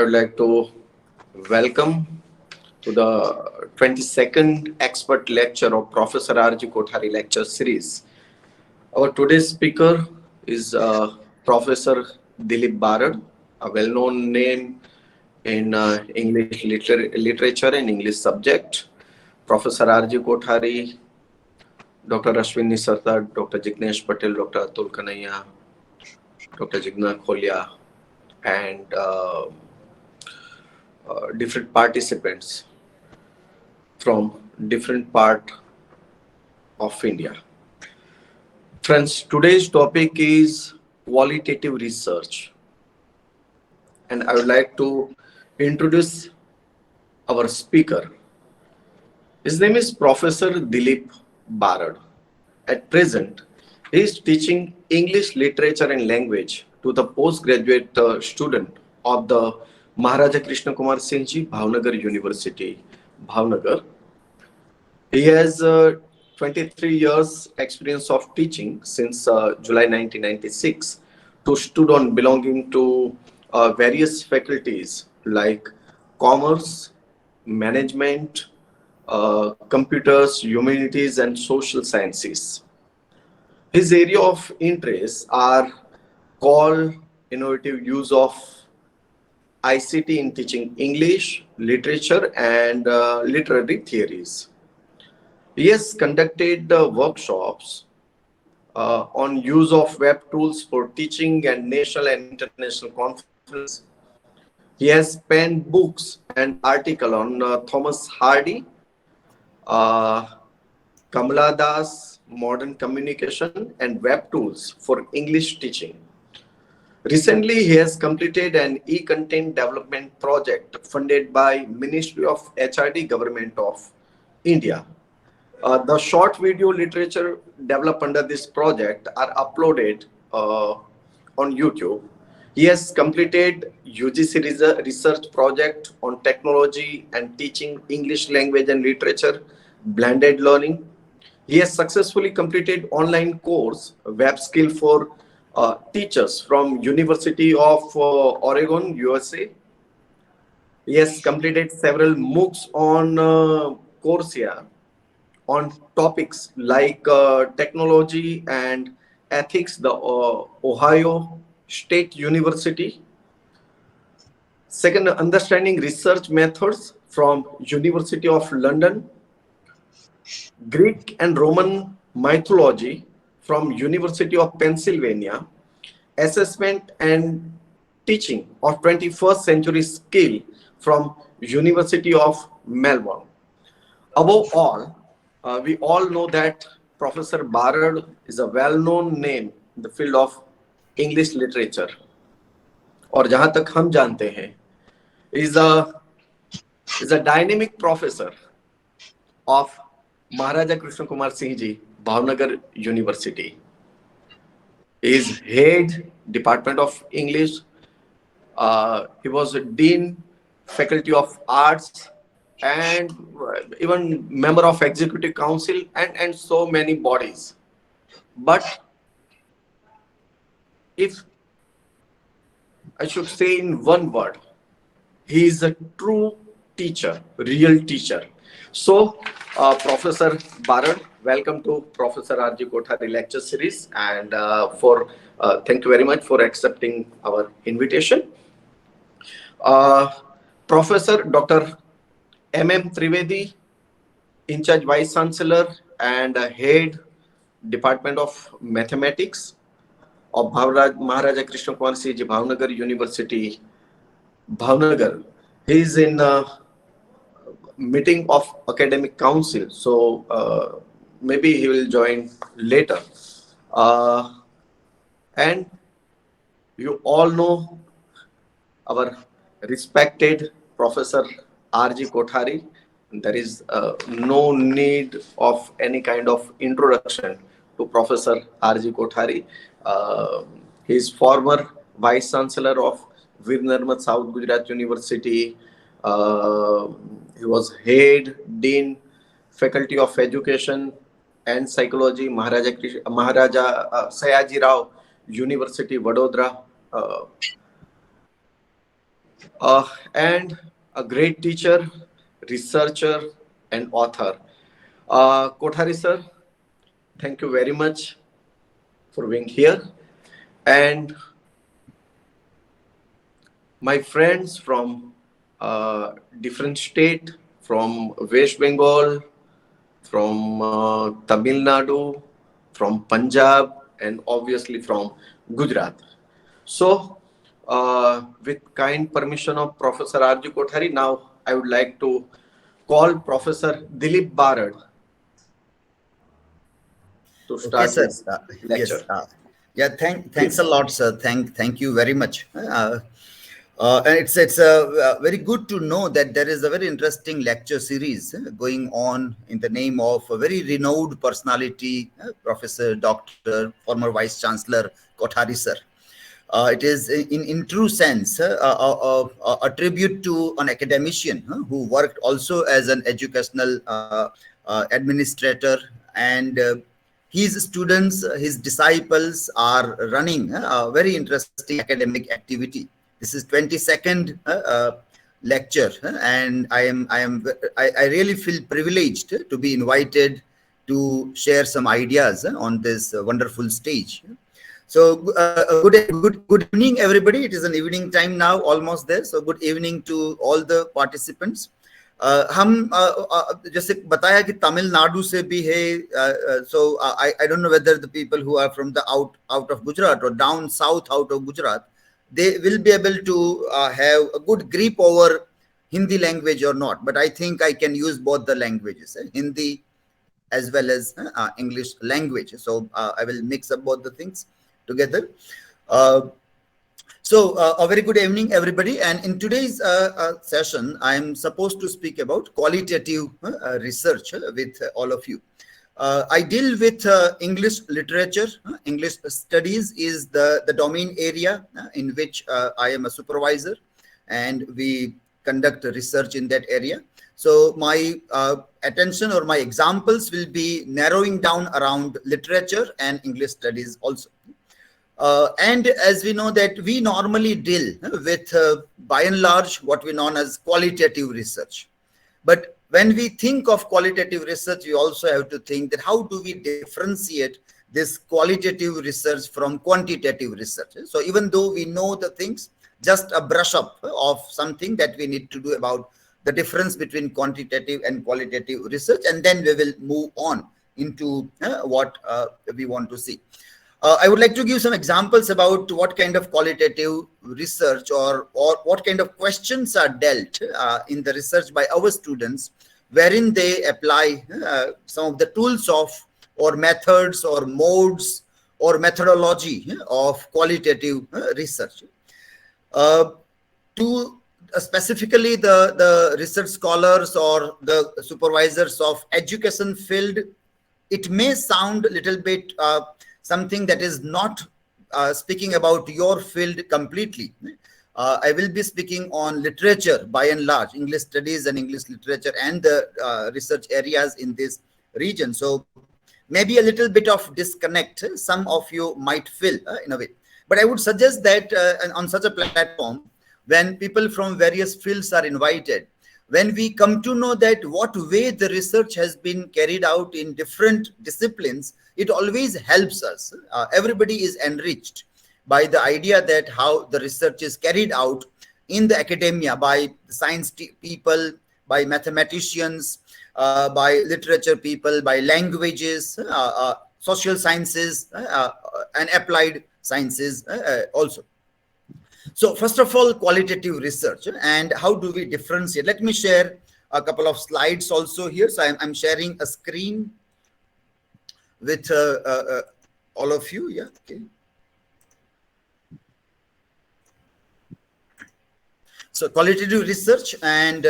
I would like to welcome to the 22nd expert lecture of Professor R.G. Kothari lecture series. Our today's speaker is Professor Dilip Barad, a well-known name in English literature and English subject. Professor R.G. Kothari, Dr. Ashwini Sartad, Dr. Jignesh Patel, Dr. Atul Kanaya, Dr. Jigna Kholia, and different participants from different part of India. Friends, today's topic is qualitative research, and I would like to introduce our speaker. His name is Professor Dilip Barad. At present, he is teaching English literature and language to the postgraduate student of the Maharaja Krishna Kumar Singh Ji Bhavnagar University, Bhavnagar. He has 23 years experience of teaching since July 1996 to students belonging to various faculties like commerce, management, computers, humanities, and social sciences. His area of interest are called innovative use of ICT in teaching English, literature, and literary theories. He has conducted workshops on use of web tools for teaching and national and international conferences. He has penned books and articles on Thomas Hardy, uh, Kamala Das, modern communication, and web tools for English teaching. Recently, he has completed an e-content development project funded by Ministry of HRD Government of India. The short video literature developed under this project are uploaded on YouTube. He has completed UGC research project on technology and teaching English language and literature, blended learning. He has successfully completed online course, web skill for teachers from University of Oregon, USA. He has completed several MOOCs on Coursera on topics like technology and ethics, the Ohio State University. Second, understanding research methods from University of London. Greek and Roman mythology from University of Pennsylvania. Assessment and teaching of 21st century skill from University of Melbourne. Above all, we all know that Professor Barad is a well-known name in the field of English literature. और जहां तक हम जानते हैं, is a dynamic professor of Maharaja Krishna Kumar Singh Ji Bhavnagar University. He is head Department of English. He was a dean, Faculty of Arts, and even member of Executive Council and so many bodies. But if I should say in one word, he is a true teacher, real teacher. So, Professor Barad, welcome to Professor R.G. Kothari lecture series, and thank you very much for accepting our invitation. Professor Dr. M.M. Trivedi, in charge Vice Chancellor and Head Department of Mathematics of Maharaja Krishna Kumar Singh Ji Bhavnagar University, Bhavnagar. He is in meeting of Academic Council, so maybe he will join later. And you all know our respected Professor R.G. Kothari. There is no need of any kind of introduction to Professor R.G. Kothari. He is former Vice Chancellor of Veer Narmad South Gujarat University. He was head, dean, Faculty of Education and Psychology, Maharaja Sayaji Rao University, Vadodara. and a great teacher, researcher, and author. Kothari sir, thank you very much for being here. And my friends from different state, from West Bengal, from Tamil Nadu, from Punjab, and obviously from Gujarat. So, with kind permission of Professor R.J. Kothari, now I would like to call Professor Dilip Barad to Okay, start sir. his Yes. lecture. Yeah. Thanks a Please. lot, sir. Thank you very much. And it's very good to know that there is a very interesting lecture series going on in the name of a very renowned personality, Professor Doctor, former Vice Chancellor Kothari sir. It is in true sense a tribute to an academician who worked also as an educational administrator, and his students, his disciples are running a very interesting academic activity. This is 22nd lecture, and I really feel privileged to be invited to share some ideas on this wonderful stage. So good evening, everybody. It is an evening time now, almost there. So good evening to all the participants. हम जैसे बताया कि तमिलनाडु से भी है, so I don't know whether the people who are from the out of Gujarat or down south out of Gujarat, they will be able to have a good grip over Hindi language or not. But I think I can use both the languages, Hindi as well as English language. So I will mix up both the things together. Uh, a very good evening, everybody. And in today's session, I'm supposed to speak about qualitative research with all of you. I deal with English literature. English studies is the domain area in which I am a supervisor, and we conduct research in that area. So my attention or my examples will be narrowing down around literature and English studies also. And as we know that we normally deal with, by and large, what we know as qualitative research. But when we think of qualitative research, we also have to think that how do we differentiate this qualitative research from quantitative research? So even though we know the things, just a brush up of something that we need to do about the difference between quantitative and qualitative research, and then we will move on into what we want to see. I would like to give some examples about what kind of qualitative research or what kind of questions are dealt in the research by our students, wherein they apply some of the tools of or methods or modes or methodology of qualitative research. To specifically the research scholars or the supervisors of education field, it may sound a little bit something that is not speaking about your field completely. I will be speaking on literature by and large, English studies and English literature and the research areas in this region. So maybe a little bit of disconnect some of you might feel in a way. But I would suggest that on such a platform, when people from various fields are invited, when we come to know that what way the research has been carried out in different disciplines, it always helps us. Everybody is enriched by the idea that how the research is carried out in the academia by science people, by mathematicians, by literature people, by languages, social sciences, and applied sciences also. So first of all, qualitative research and how do we differentiate? Let me share a couple of slides also here. So I'm sharing a screen with all of you. Yeah. Okay. So qualitative research and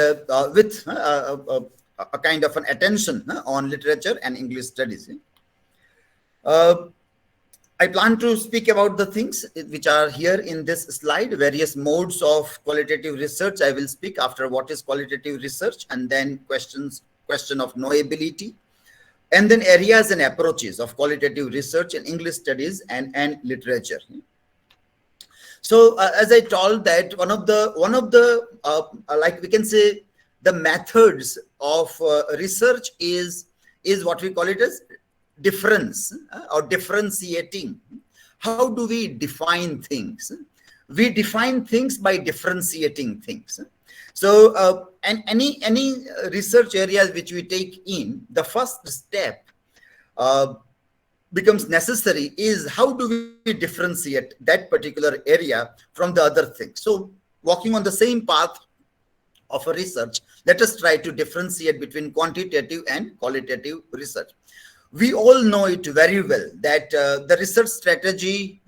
with a kind of an attention on literature and English studies. I plan to speak about the things which are here in this slide, various modes of qualitative research. I will speak after what is qualitative research, and then question of knowability, and then areas and approaches of qualitative research in English studies and literature. So as I told that one of the like we can say the methods of research is what we call it as difference or differentiating. How do we define things? We define things by differentiating things. So and any research areas which we take in, the first step uh, becomes necessary is how do we differentiate that particular area from the other things. So walking on the same path of a research, let us try to differentiate between quantitative and qualitative research. We all know it very well that the research strategy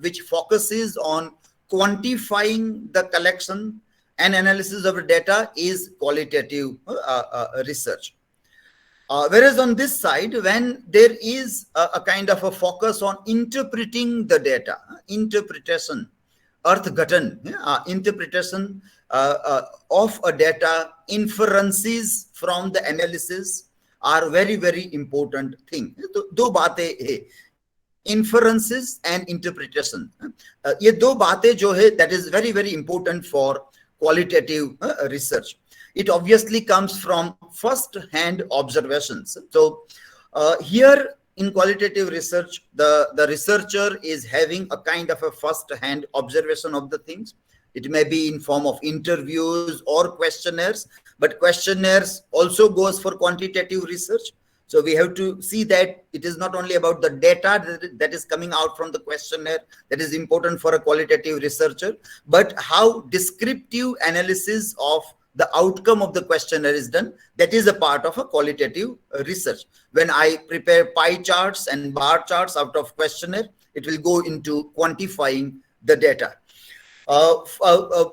which focuses on quantifying the collection and analysis of data is qualitative research. Whereas on this side, when there is a kind of a focus on interpreting the data, interpretation, interpretation of a data, inferences from the analysis are very, very important thing. दो बातें है, inferences and interpretation. ये दो बातें जो है, that is very, very important for qualitative research. It obviously comes from first-hand observations. So here in qualitative research, the researcher is having a kind of a first-hand observation of the things. It may be in form of interviews or questionnaires, but questionnaires also goes for quantitative research. So we have to see that it is not only about the data that is coming out from the questionnaire that is important for a qualitative researcher, but how descriptive analysis of the outcome of the questionnaire is done. That is a part of a qualitative research. When I prepare pie charts and bar charts out of questionnaire, it will go into quantifying the data.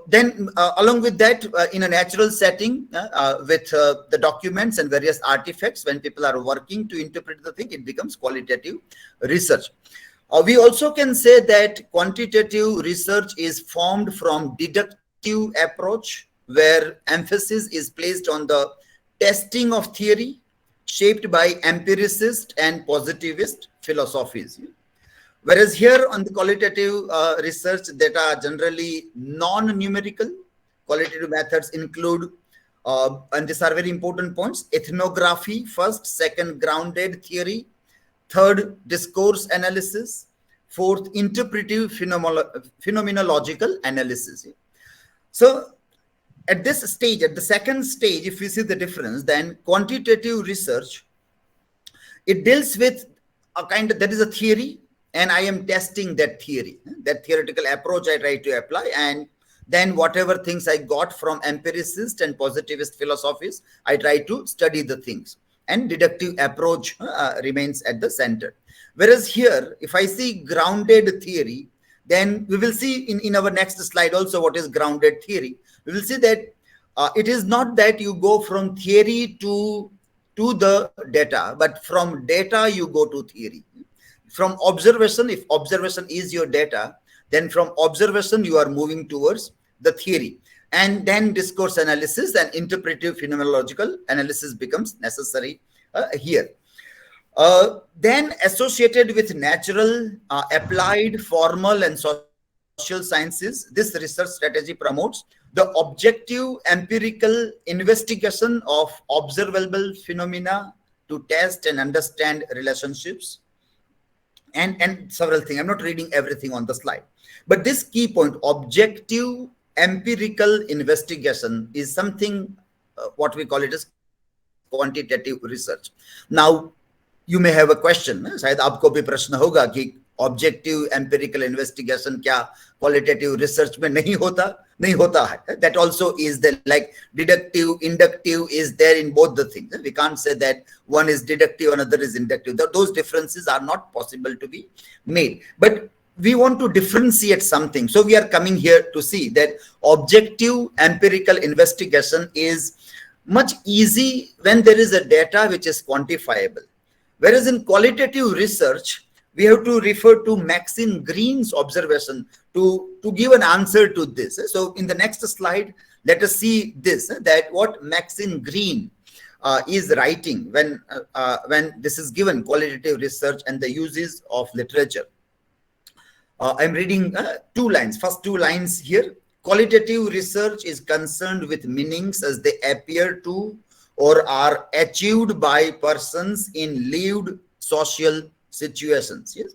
Then along with that, in a natural setting with the documents and various artifacts, when people are working to interpret the thing, it becomes qualitative research. We also can say that quantitative research is formed from deductive approach, where emphasis is placed on the testing of theory shaped by empiricist and positivist philosophies. Whereas here on the qualitative research, data are generally non-numerical. Qualitative methods include, and these are very important points, ethnography first, second, grounded theory, third, discourse analysis, fourth, interpretive phenomenological analysis. So at this stage, at the second stage, if we see the difference, then quantitative research, it deals with a kind of, that is a theory, and I am testing that theory, that theoretical approach I try to apply, and then whatever things I got from empiricist and positivist philosophies, I try to study the things, and deductive approach remains at the center. Whereas here, if I see grounded theory, then we will see in our next slide also what is grounded theory. We will see that it is not that you go from theory to the data, but from data you go to theory. From observation, if observation is your data, then from observation you are moving towards the theory. And then discourse analysis and interpretive phenomenological analysis becomes necessary here. Then associated with natural, applied, formal and social sciences, this research strategy promotes the objective empirical investigation of observable phenomena to test and understand relationships and several things. I'm not reading everything on the slide, but this key point, objective empirical investigation, is something what we call it as quantitative research. Now you may have a question, शायद आपको भी प्रश्न होगा कि objective empirical investigation क्या qualitative research में नहीं होता है. That also is there, like deductive, inductive is there in both the things. We can't say that one is deductive, another is inductive. Those differences are not possible to be made. But we want to differentiate something. So we are coming here to see that objective empirical investigation is much easy when there is a data which is quantifiable. Whereas in qualitative research, we have to refer to Maxine Green's observation to give an answer to this. So in the next slide, let us see this, that what Maxine Green is writing when this is given, qualitative research and the uses of literature. I'm reading two lines, first two lines here. Qualitative research is concerned with meanings as they appear to or are achieved by persons in lived social situations. Yes,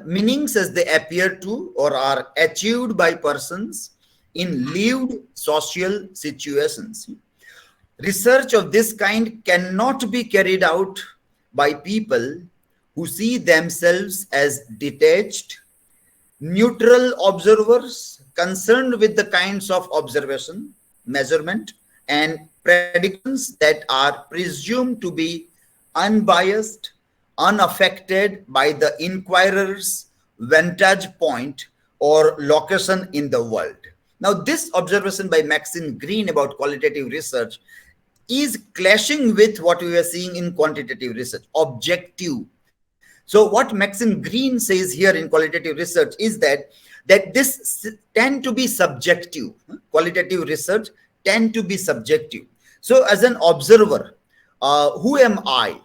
meanings as they appear to or are achieved by persons in lived social situations. Research of this kind cannot be carried out by people who see themselves as detached, neutral observers concerned with the kinds of observation, measurement, and predictions that are presumed to be unbiased, unaffected by the inquirer's vantage point or location in the world. Now, this observation by Maxine Green about qualitative research is clashing with what we are seeing in quantitative research, objective. So what Maxine Green says here in qualitative research is that this tend to be subjective. Qualitative research tend to be subjective. So as an observer, who am I?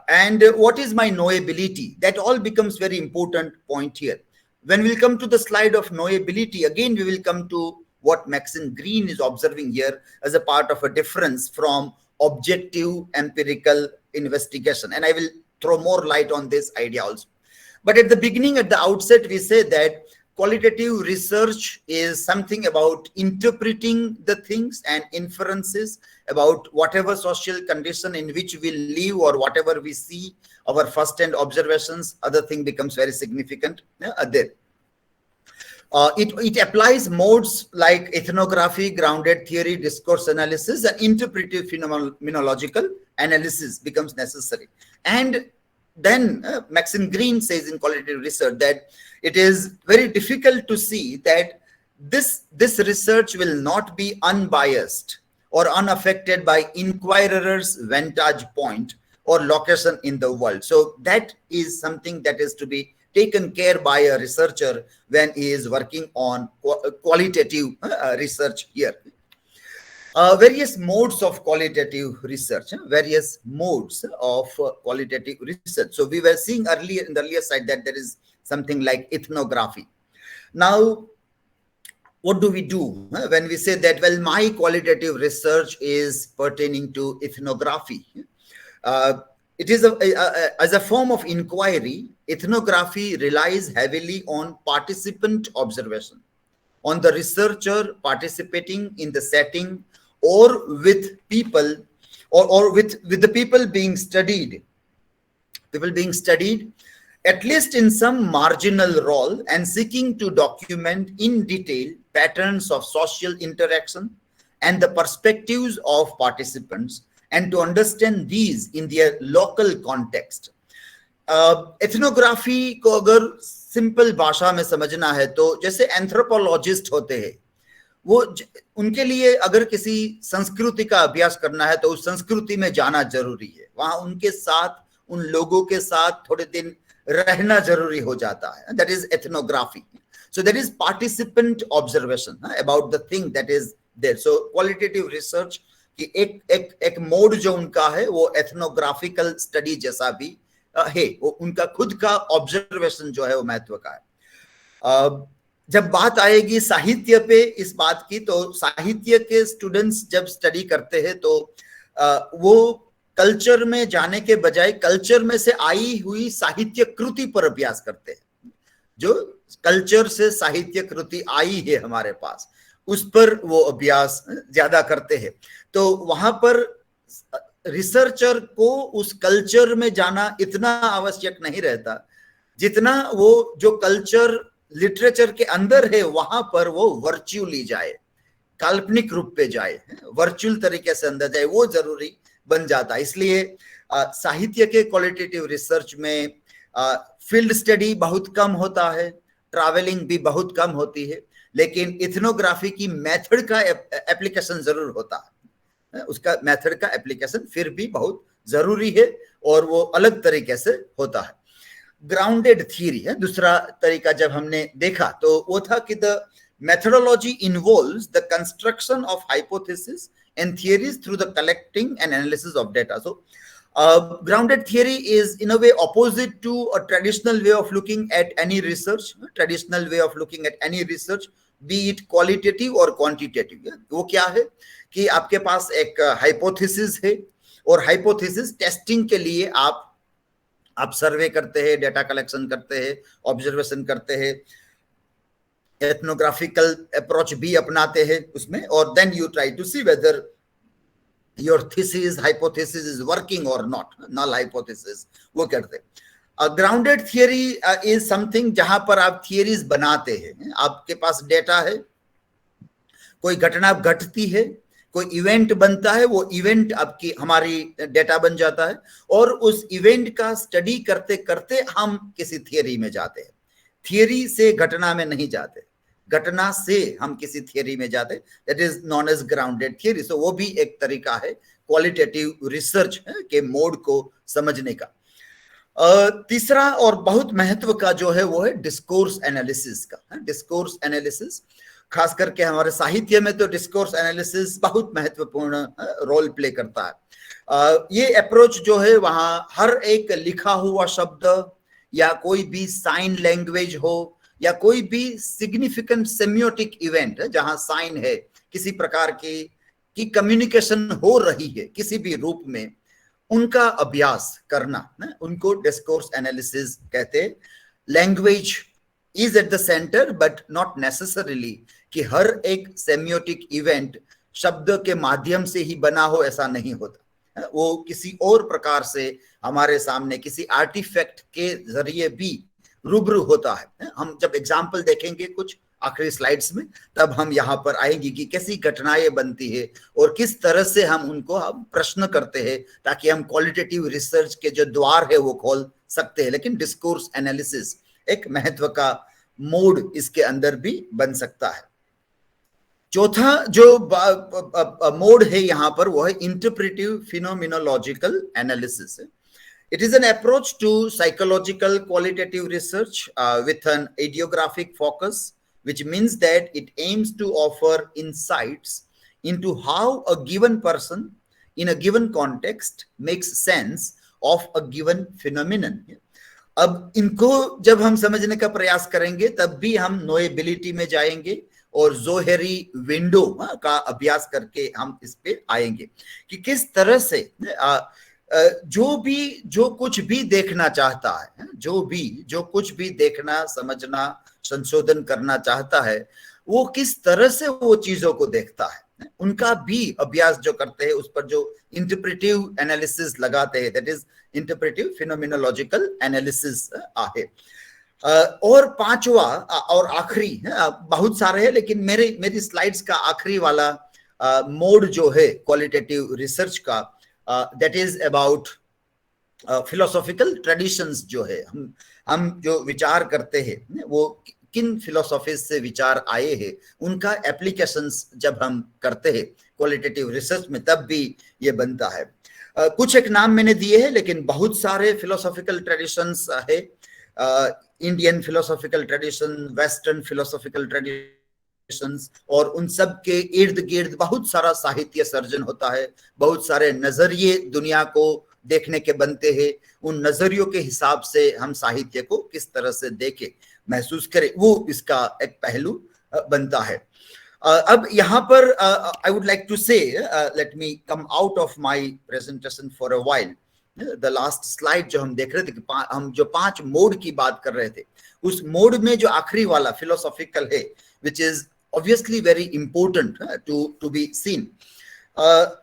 And what is my knowability? That all becomes very important point here. When we'll come to the slide of knowability, again we will come to what Maxine Green is observing here as a part of a difference from objective empirical investigation. And I will throw more light on this idea also. But at the beginning, at the outset, we say that qualitative research is something about interpreting the things and inferences about whatever social condition in which we live or whatever we see, our first-hand observations, other thing becomes very significant there. It applies modes like ethnography, grounded theory, discourse analysis, and interpretive phenomenological analysis becomes necessary. And then Maxine Green says in qualitative research that it is very difficult to see that this research will not be unbiased or unaffected by inquirer's vantage point or location in the world. So that is something that is to be taken care by a researcher when he is working on qualitative research here. Various modes of qualitative research, various modes of qualitative research. So we were seeing earlier in the earlier slide that there is something like ethnography. Now, what do we do when we say that, well, my qualitative research is pertaining to ethnography? It is as a form of inquiry, ethnography relies heavily on participant observation, on the researcher participating in the setting or with people or with the people being studied, at least in some marginal role, and seeking to document in detail patterns of social interaction and the perspectives of participants, and to understand these in their local context. Ethnography को अगर simple भाषा में समझना है तो जैसे anthropologist होते हैं, वो उनके लिए अगर किसी संस्कृति का अभ्यास करना है तो उस संस्कृति में जाना जरूरी है, वहां उनके साथ उन लोगों के साथ थोड़े दिन रहना जरूरी हो जाता है. That is ethnography. So that is participant observation about the thing that is there. So qualitative research की एक मोड जो उनका है वो एथनोग्राफिकल स्टडी जैसा भी है, वो उनका खुद का ऑब्जर्वेशन जो है वो महत्व का है. जब बात आएगी साहित्य पे इस बात की, तो साहित्य के स्टूडेंट्स जब स्टडी करते हैं तो वो कल्चर में जाने के बजाय कल्चर में से आई हुई साहित्य कृति पर अभ्यास करते हैं. जो कल्चर से साहित्य कृति आई है हमारे पास, उस पर वो अभ्यास ज्यादा करते हैं. तो वहां पर रिसर्चर को उस कल्चर में जाना इतना आवश्यक नहीं रहता जितना वो जो कल्चर लिटरेचर के अंदर है वहां पर वो वर्चुअली जाए, काल्पनिक रूप पे जाए, वर्चुअल तरीके से अंदर जाए, वो जरूरी बन जाता है. इसलिए साहित्य के क्वालिटेटिव रिसर्च में फील्ड स्टडी बहुत कम होता है, ट्रैवलिंग भी बहुत कम होती है, लेकिन इथनोग्राफी की मेथड का एप्लीकेशन जरूर होता है. उसका मेथड का एप्लीकेशन फिर भी बहुत जरूरी है और वो अलग तरीके से होता है. ग्राउंडेड थियरी है दूसरा तरीका जब हमने देखा तो वो था कि the methodology involves the construction of hypothesis and theories through the collecting and analysis of data. So Grounded theory is in a way opposite to a traditional way of looking at any research. Traditional way of looking at any research, be it qualitative or quantitative. वो क्या है कि आपके पास एक hypothesis है और hypothesis testing के लिए आप सर्वे करते हैं, डेटा कलेक्शन करते हैं, ऑब्जर्वेशन करते हैं, एथनोग्राफिकल अप्रोच भी अपनाते हैं उसमें, और then you try to see whether your thesis hypothesis is working or not, null hypothesis वो करते हैं। ग्राउंडेड थियरी इज समथिंग जहां पर आप थियरीज बनाते हैं, आपके पास डेटा है, कोई घटना घटती है, कोई इवेंट बनता है, वो इवेंट आपकी हमारी डेटा बन जाता है, और उस इवेंट का स्टडी करते करते हम किसी थियरी में जाते हैं। थियरी से घटना में नहीं जाते, घटना से हम किसी थियरी में जाते, that is known as grounded theory. So वो भी एक तरीका है क्वालिटेटिव रिसर्च के मोड को समझने का। तीसरा और बहुत महत्व का जो है वो है डिस्कोर्स एनालिसिस का। डिस्कोर्स एनालिसिस खास करके हमारे साहित्य में तो डिस्कोर्स एनालिसिस बहुत महत्वपूर्ण रोल प्ले करता है। ये अप्रोच जो है वहां हर एक लिखा हुआ शब्द या कोई भी साइन लैंग्वेज हो या कोई भी सिग्निफिकेंट सेमियोटिक इवेंट है जहां साइन है, किसी प्रकार की कम्युनिकेशन हो रही है किसी भी रूप में, उनका अभ्यास करना, उनको डिस्कोर्स एनालिसिस कहते हैं। Language is at the centre but not necessarily कि हर एक सेमियोटिक इवेंट शब्द के माध्यम से ही बना हो, ऐसा नहीं होता। वो किसी और प्रकार से हमारे सामने किसी आर्टिफैक्ट के जरिए भी रूबरू होता है। हम जब एग्जाम्पल देखेंगे कुछ आखिरी स्लाइड्स में, तब हम यहाँ पर आएंगे कि कैसी घटनाएं बनती है और किस तरह से हम उनको हम प्रश्न करते हैं ताकि हम क्वालिटेटिव रिसर्च के जो द्वार है वो खोल सकते हैं। लेकिन डिस्कोर्स एनालिसिस एक महत्व का मोड इसके अंदर भी बन सकता है। चौथा जो मोड है यहाँ पर वो है interpretive phenomenological analysis. It is an approach to psychological qualitative research with an idiographic focus, which means that it aims to offer insights into how a given person in a given context makes sense of a given phenomenon. अब इनको जब हम समझने का प्रयास करेंगे तब भी हम नोएबिलिटी में जाएंगे और जोहेरी विंडो का अभ्यास करके हम इस पे आएंगे कि किस तरह से जो कुछ भी देखना चाहता है, जो कुछ भी देखना, समझना, संशोधन करना चाहता है, वो किस तरह से वो चीजों को देखता है, उनका भी अभ्यास जो करते हैं, उस पर जो इंटरप्रेटिव एनालिसिस लगाते हैं, that is interpretive phenomenological analysis आहे। और पांचवा और आखिरी, बहुत सारे हैं लेकिन मेरी स्लाइड्स का आखिरी वाला मोड जो है क्वालिटेटिव रिसर्च का, that is about philosophical traditions. जो है हम जो विचार करते हैं वो किन फिलोसॉफीज से विचार आए हैं, उनका एप्लीकेशंस जब हम करते हैं क्वालिटेटिव रिसर्च में, तब भी ये बनता है। कुछ एक नाम मैंने दिए हैं लेकिन बहुत सारे फिलोसॉफिकल ट्रेडिशंस है। Indian philosophical tradition, western philosophical tradition, और उन सब के इर्द गिर्द बहुत सारा साहित्य सर्जन होता है, बहुत सारे नजरिए दुनिया को देखने के बनते हैं। उन नजरियों के हिसाब से हम साहित्य को किस तरह से देखें, महसूस करें, वो इसका एक पहलू बनता है। अब यहाँ पर आई वुड लाइक टू से, let me come out of my presentation for a while. The last slide जो हम देख रहे थे कि हम जो 5 मोड की बात कर रहे थे, उस मोड में जो आखिरी वाला फिलोसॉफिकल है, which is obviously very important to be seen.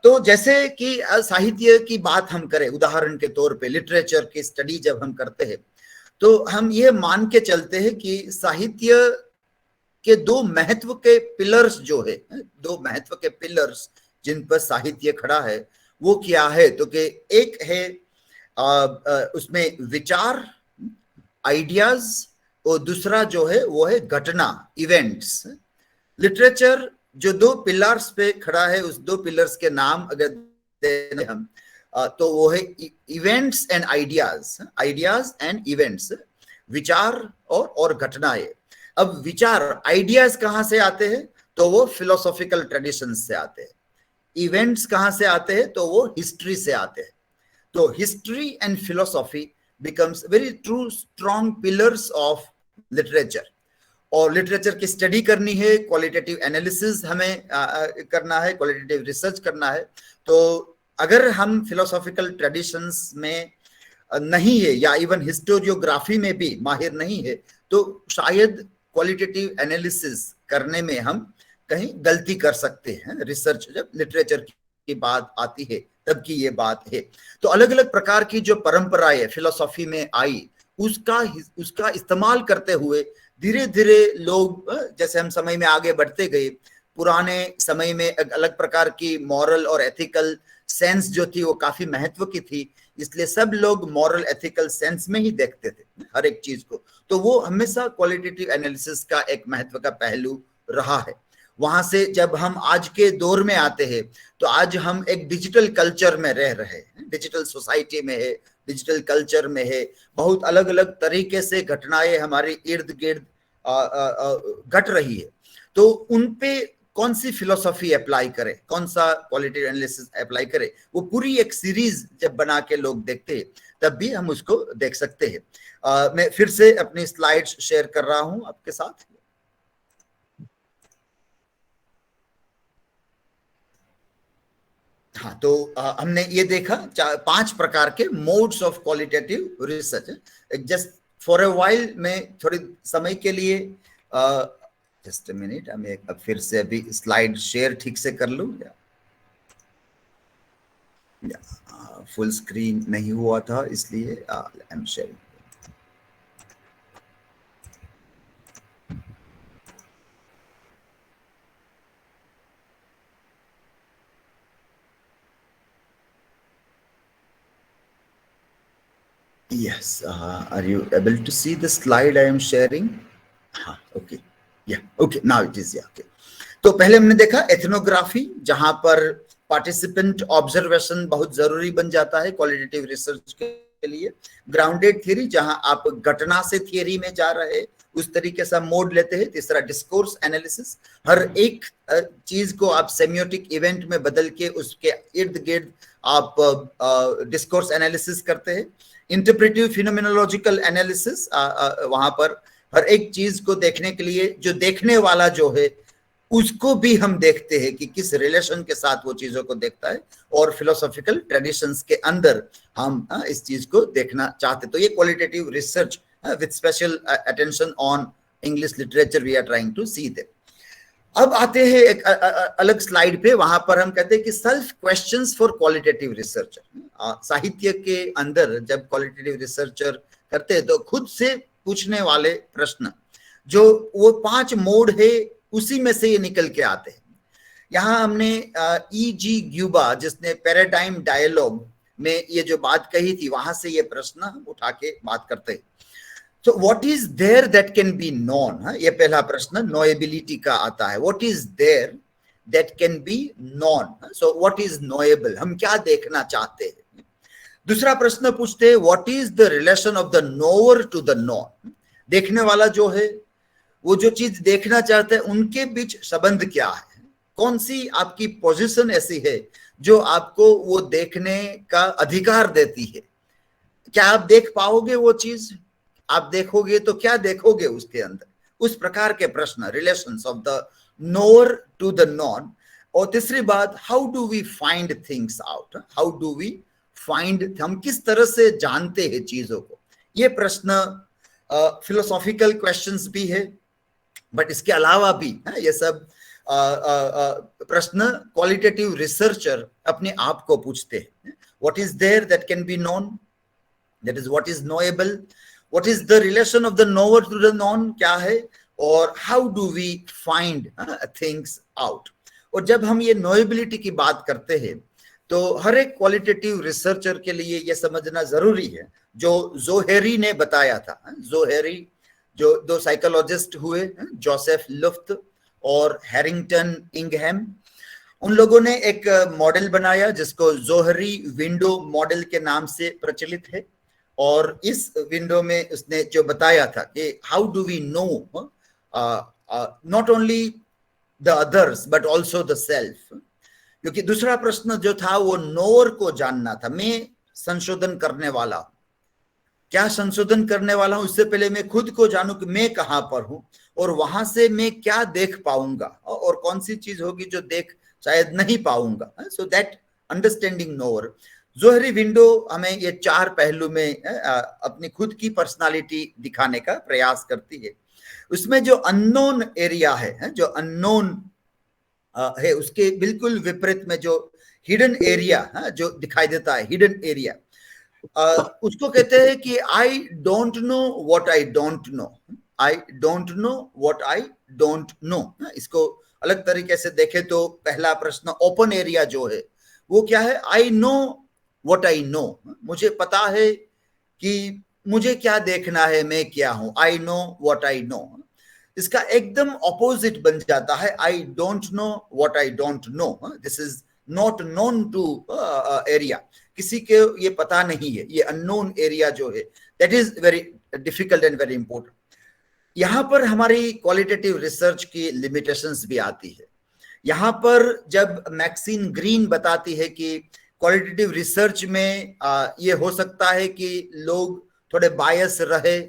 तो जैसे कि साहित्य की बात हम करें, उदाहरण के तौर पे लिटरेचर की स्टडी जब हम करते हैं, तो हम ये मान के चलते हैं कि साहित्य के 2 महत्व के पिलर्स जो है, 2 महत्व के पिलर्स जिन पर साहित्य खड़ा है, वो क्या है, तो कि एक है उसमें विचार, आइडियाज, और दूसरा जो है वो है घटना, इवेंट्स। लिटरेचर जो 2 पिलर्स पे खड़ा है, उस 2 पिलर्स के नाम अगर दें हम, तो वो है events and ideas, ideas and events, विचार और घटनाएं। अब विचार, आइडियाज कहाँ से आते हैं, तो वो फिलोसॉफिकल ट्रेडिशन से आते हैं। इवेंट्स कहाँ से आते हैं, तो वो हिस्ट्री से आते हैं। So history and philosophy becomes very true strong pillars of literature. और लिटरेचर की स्टडी करनी है, क्वालिटेटिव एनालिसिस हमें करना है, क्वालिटेटिव रिसर्च करना है. तो अगर हम फिलोसॉफिकल ट्रेडिशंस में नहीं है या इवन हिस्टोरियोग्राफी में भी माहिर नहीं है, तो शायद क्वालिटेटिव एनालिसिस करने में हम कहीं गलती कर सकते हैं. रिसर्च जब लिटरेचर की बात आती है तब की ये बात है. तो अलग अलग प्रकार की जो परंपराएं फिलोसॉफी में आई, उसका इस्तेमाल करते हुए धीरे धीरे लोग, जैसे हम समय में आगे बढ़ते गए, पुराने समय में अलग प्रकार की मॉरल और एथिकल सेंस जो थी वो काफी महत्व की थी, इसलिए सब लोग मॉरल एथिकल सेंस में ही देखते थे हर एक चीज को. तो वो हमेशा क्वालिटेटिव एनालिसिस का एक महत्व का पहलू रहा है. वहां से जब हम आज के दौर में आते हैं, तो आज हम एक डिजिटल कल्चर में रह रहे हैं, डिजिटल सोसाइटी में है, डिजिटल कल्चर में है. बहुत अलग अलग तरीके से घटनाएं हमारे इर्द गिर्द घट रही है. तो उन पे कौन सी फिलोसॉफी अप्लाई करे, कौन सा क्वालिटेटिव एनालिसिस अप्लाई करे, वो पूरी एक सीरीज जब बना के लोग देखते हैं तब भी हम उसको देख सकते हैं. मैं फिर से अपनी स्लाइड्स शेयर कर रहा हूं आपके साथ. हाँ, तो हमने ये देखा 5 प्रकार के modes of qualitative research. Just for a while मैं थोड़ी समय के लिए, जस्ट अ मिनट, हमें अब फिर से अभी स्लाइड शेयर ठीक से कर लूं. फुल स्क्रीन नहीं हुआ था इसलिए आई am sharing. Yes, are you able to see the slide I am sharing? Okay, yeah, okay, now it is, yeah, okay. तो पहले हमने देखा एथनोग्राफी, जहां पर पार्टिसिपेंट ऑब्जर्वेशन बहुत जरूरी बन जाता है क्वालिटेटिव रिसर्च के लिए. ग्राउंडेड थ्योरी, जहां आप घटना से थियरी में जा रहे, उस तरीके से मोड लेते हैं. तीसरा डिस्कोर्स एनालिसिस, हर एक चीज को आप सेमियोटिक इवेंट में बदल के उसके इर्द गिर्द आप डिस्कोर्स एनालिसिस करते हैं. इंटरप्रेटिव फिनोमेनोलॉजिकल एनालिसिस, वहां पर हर एक चीज को देखने के लिए जो देखने वाला जो है उसको भी हम देखते हैं कि किस रिलेशन के साथ वो चीजों को देखता है, और फिलोसॉफिकल ट्रेडिशंस के अंदर हम इस चीज को देखना चाहते. तो ये qualitative research with special attention on English literature we are trying to see that. अब आते हैं एक अलग स्लाइड पे, वहां पर हम कहते हैं कि self questions for qualitative researcher. साहित्य के अंदर जब क्वालिटेटिव रिसर्चर करते हैं तो खुद से पूछने वाले प्रश्न, जो वो 5 मोड है उसी में से ये निकल के आते हैं. यहाँ हमने E.G. ग्यूबा, जिसने पैराडाइम डायलॉग में ये जो बात कही थी, वहां से ये प्रश्न हम उठा के बात करते हैं. So what is there that can be known? ये पहला प्रश्न नोएबिलिटी का आता है. What is there that can be known? So what is knowable? हम क्या देखना चाहते हैं? दूसरा प्रश्न पूछते हैं, What is the relation of the knower to the known? देखने वाला जो है, वो जो चीज देखना चाहते हैं, उनके बीच संबंध क्या है? कौन सी आपकी पोजीशन ऐसी है जो आपको वो देखने का अधिकार देती है? क्या आप देख पाओगे वो चीज? आप देखोगे तो क्या देखोगे उसके अंदर? उस प्रकार के प्रश्न, relations of the knower to the known. और तीसरी बात, how do we find things out? How do we find, हम किस तरह से जानते हैं चीजों को? ये प्रश्न फिलोसॉफिकल क्वेश्चंस भी है, बट इसके अलावा भी ये सब प्रश्न क्वालिटेटिव रिसर्चर अपने आप को पूछते हैं. What is there that can be known? That is what is knowable. What is the relation of the knower to the known? क्या है? और how do we find things out? और जब हम ये knowability की बात करते हैं, तो हर एक क्वालिटेटिव रिसर्चर के लिए ये समझना जरूरी है, जो जोहेरी ने बताया था. जोहेरी जो 2 साइकोलॉजिस्ट हुए, जोसेफ लुफ्ट और हैरिंगटन इंगहैम, उन लोगों ने एक मॉडल बनाया जिसको जोहरी विंडो मॉडल के नाम से प्रचलित है. और इस विंडो में उसने जो बताया था कि how do we know not only the others but also the self. क्योंकि दूसरा प्रश्न जो था वो नोअर को जानना था. मैं संशोधन करने वाला हूं? क्या संशोधन करने वाला हूं, इससे पहले मैं खुद को जानूं कि मैं कहां पर हूं और वहां से मैं क्या देख पाऊंगा और कौन सी चीज होगी जो देख शायद नहीं पाऊंगा. So that understanding knower. Johari window हमें ये 4 पहलू में अपनी खुद की पर्सनालिटी दिखाने का प्रयास करती है. उसमें जो अननोन एरिया है, जो अननोन है, उसके बिल्कुल विपरीत में जो हिडन एरिया जो दिखाई देता है, हिडन एरिया, उसको कहते हैं कि आई don't know what I don't no. I don't know what I don't no. इसको अलग तरीके से देखें तो पहला प्रश्न ओपन एरिया जो है वो क्या है? आई नो व्हाट आई नो. मुझे पता है कि मुझे क्या देखना है, मैं क्या हूं. I know what I know. इसका एकदम ऑपोजिट बन जाता है I don't know what I don't know. This is not known to area. किसी के ये पता नहीं है, ये अननोन एरिया जो है, that is very difficult and very important. यहां पर हमारी क्वालिटेटिव रिसर्च की लिमिटेशंस भी आती है. यहां पर जब मैक्सिन ग्रीन बताती है कि क्वालिटेटिव रिसर्च में ये हो सकता है कि लोग थोड़े बायस रहे,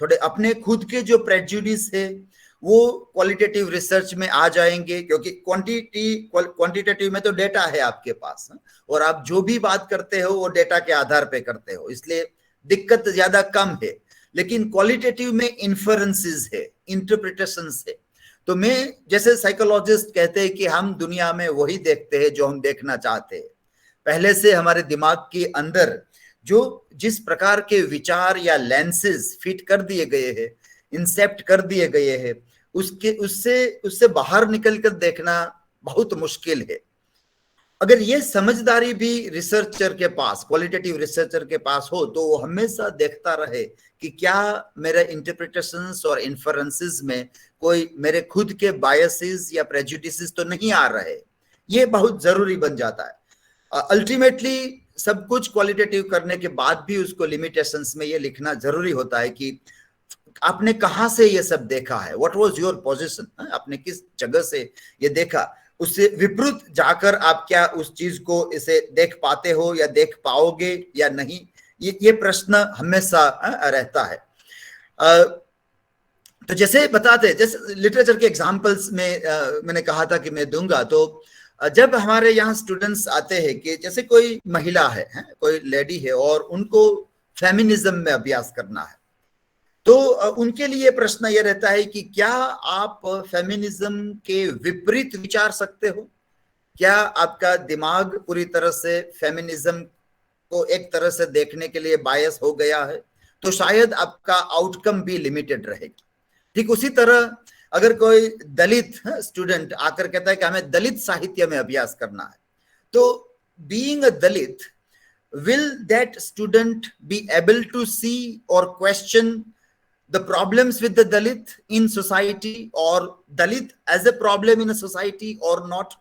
थोड़े अपने खुद के जो प्रेजुडिस है वो क्वालिटेटिव रिसर्च में आ जाएंगे, क्योंकि क्वांटिटेटिव में तो डेटा है आपके पास और आप जो भी बात करते हो वो डेटा के आधार पे करते हो, इसलिए दिक्कत ज्यादा कम है. लेकिन क्वालिटेटिव में इन्फरेंसेस है, इंटरप्रिटेशंस है. तो मैं जैसे साइकोलॉजिस्ट कहते हैं कि हम दुनिया में वही देखते हैं जो हम देखना चाहते हैं. पहले से हमारे दिमाग के अंदर जो जिस प्रकार के विचार या लेंसेज फिट कर दिए गए हैं, इंसेप्ट कर दिए गए हैं, उससे बाहर निकलकर देखना बहुत मुश्किल है. अगर ये समझदारी भी रिसर्चर के पास, क्वालिटेटिव रिसर्चर के पास हो, तो वो हमेशा देखता रहे कि क्या मेरे इंटरप्रिटेशंस और इन्फरेंसेस में कोई मेरे खुद के बायसेस या प्रेजुडिसेस तो नहीं आ रहे. ये बहुत जरूरी बन जाता है. अल्टीमेटली सब कुछ क्वालिटेटिव करने के बाद भी उसको लिमिटेशंस में ये लिखना जरूरी होता है कि आपने कहां से ये सब देखा है, व्हाट वाज योर पोजीशन, आपने किस जगह से ये देखा. उससे विपरीत जाकर आप क्या उस चीज को इसे देख पाते हो या देख पाओगे या नहीं, ये प्रश्न हमेशा रहता है. तो जैसे बताते, जैसे लिटरेचर के एग्जांपल्स में मैंने कहा था कि मैं दूंगा. तो जब हमारे यहाँ स्टूडेंट्स आते हैं कि जैसे कोई महिला है, कोई लेडी है और उनको फेमिनिज्म में अभ्यास करना है, तो उनके लिए प्रश्न यह रहता है कि क्या आप फेमिनिज्म के विपरीत विचार सकते हो? क्या आपका दिमाग पूरी तरह से फेमिनिज्म को एक तरह से देखने के लिए बायस हो गया है? तो शायद आपका आउटकम भी लिमिटेड रहेगा. ठीक उसी तरह अगर कोई दलित स्टूडेंट आकर कहता है कि हमें दलित साहित्य में अभ्यास करना है, तो being a Dalit, will that student be able to see or question the problems with the Dalit in society, or Dalit as a problem in a society or not?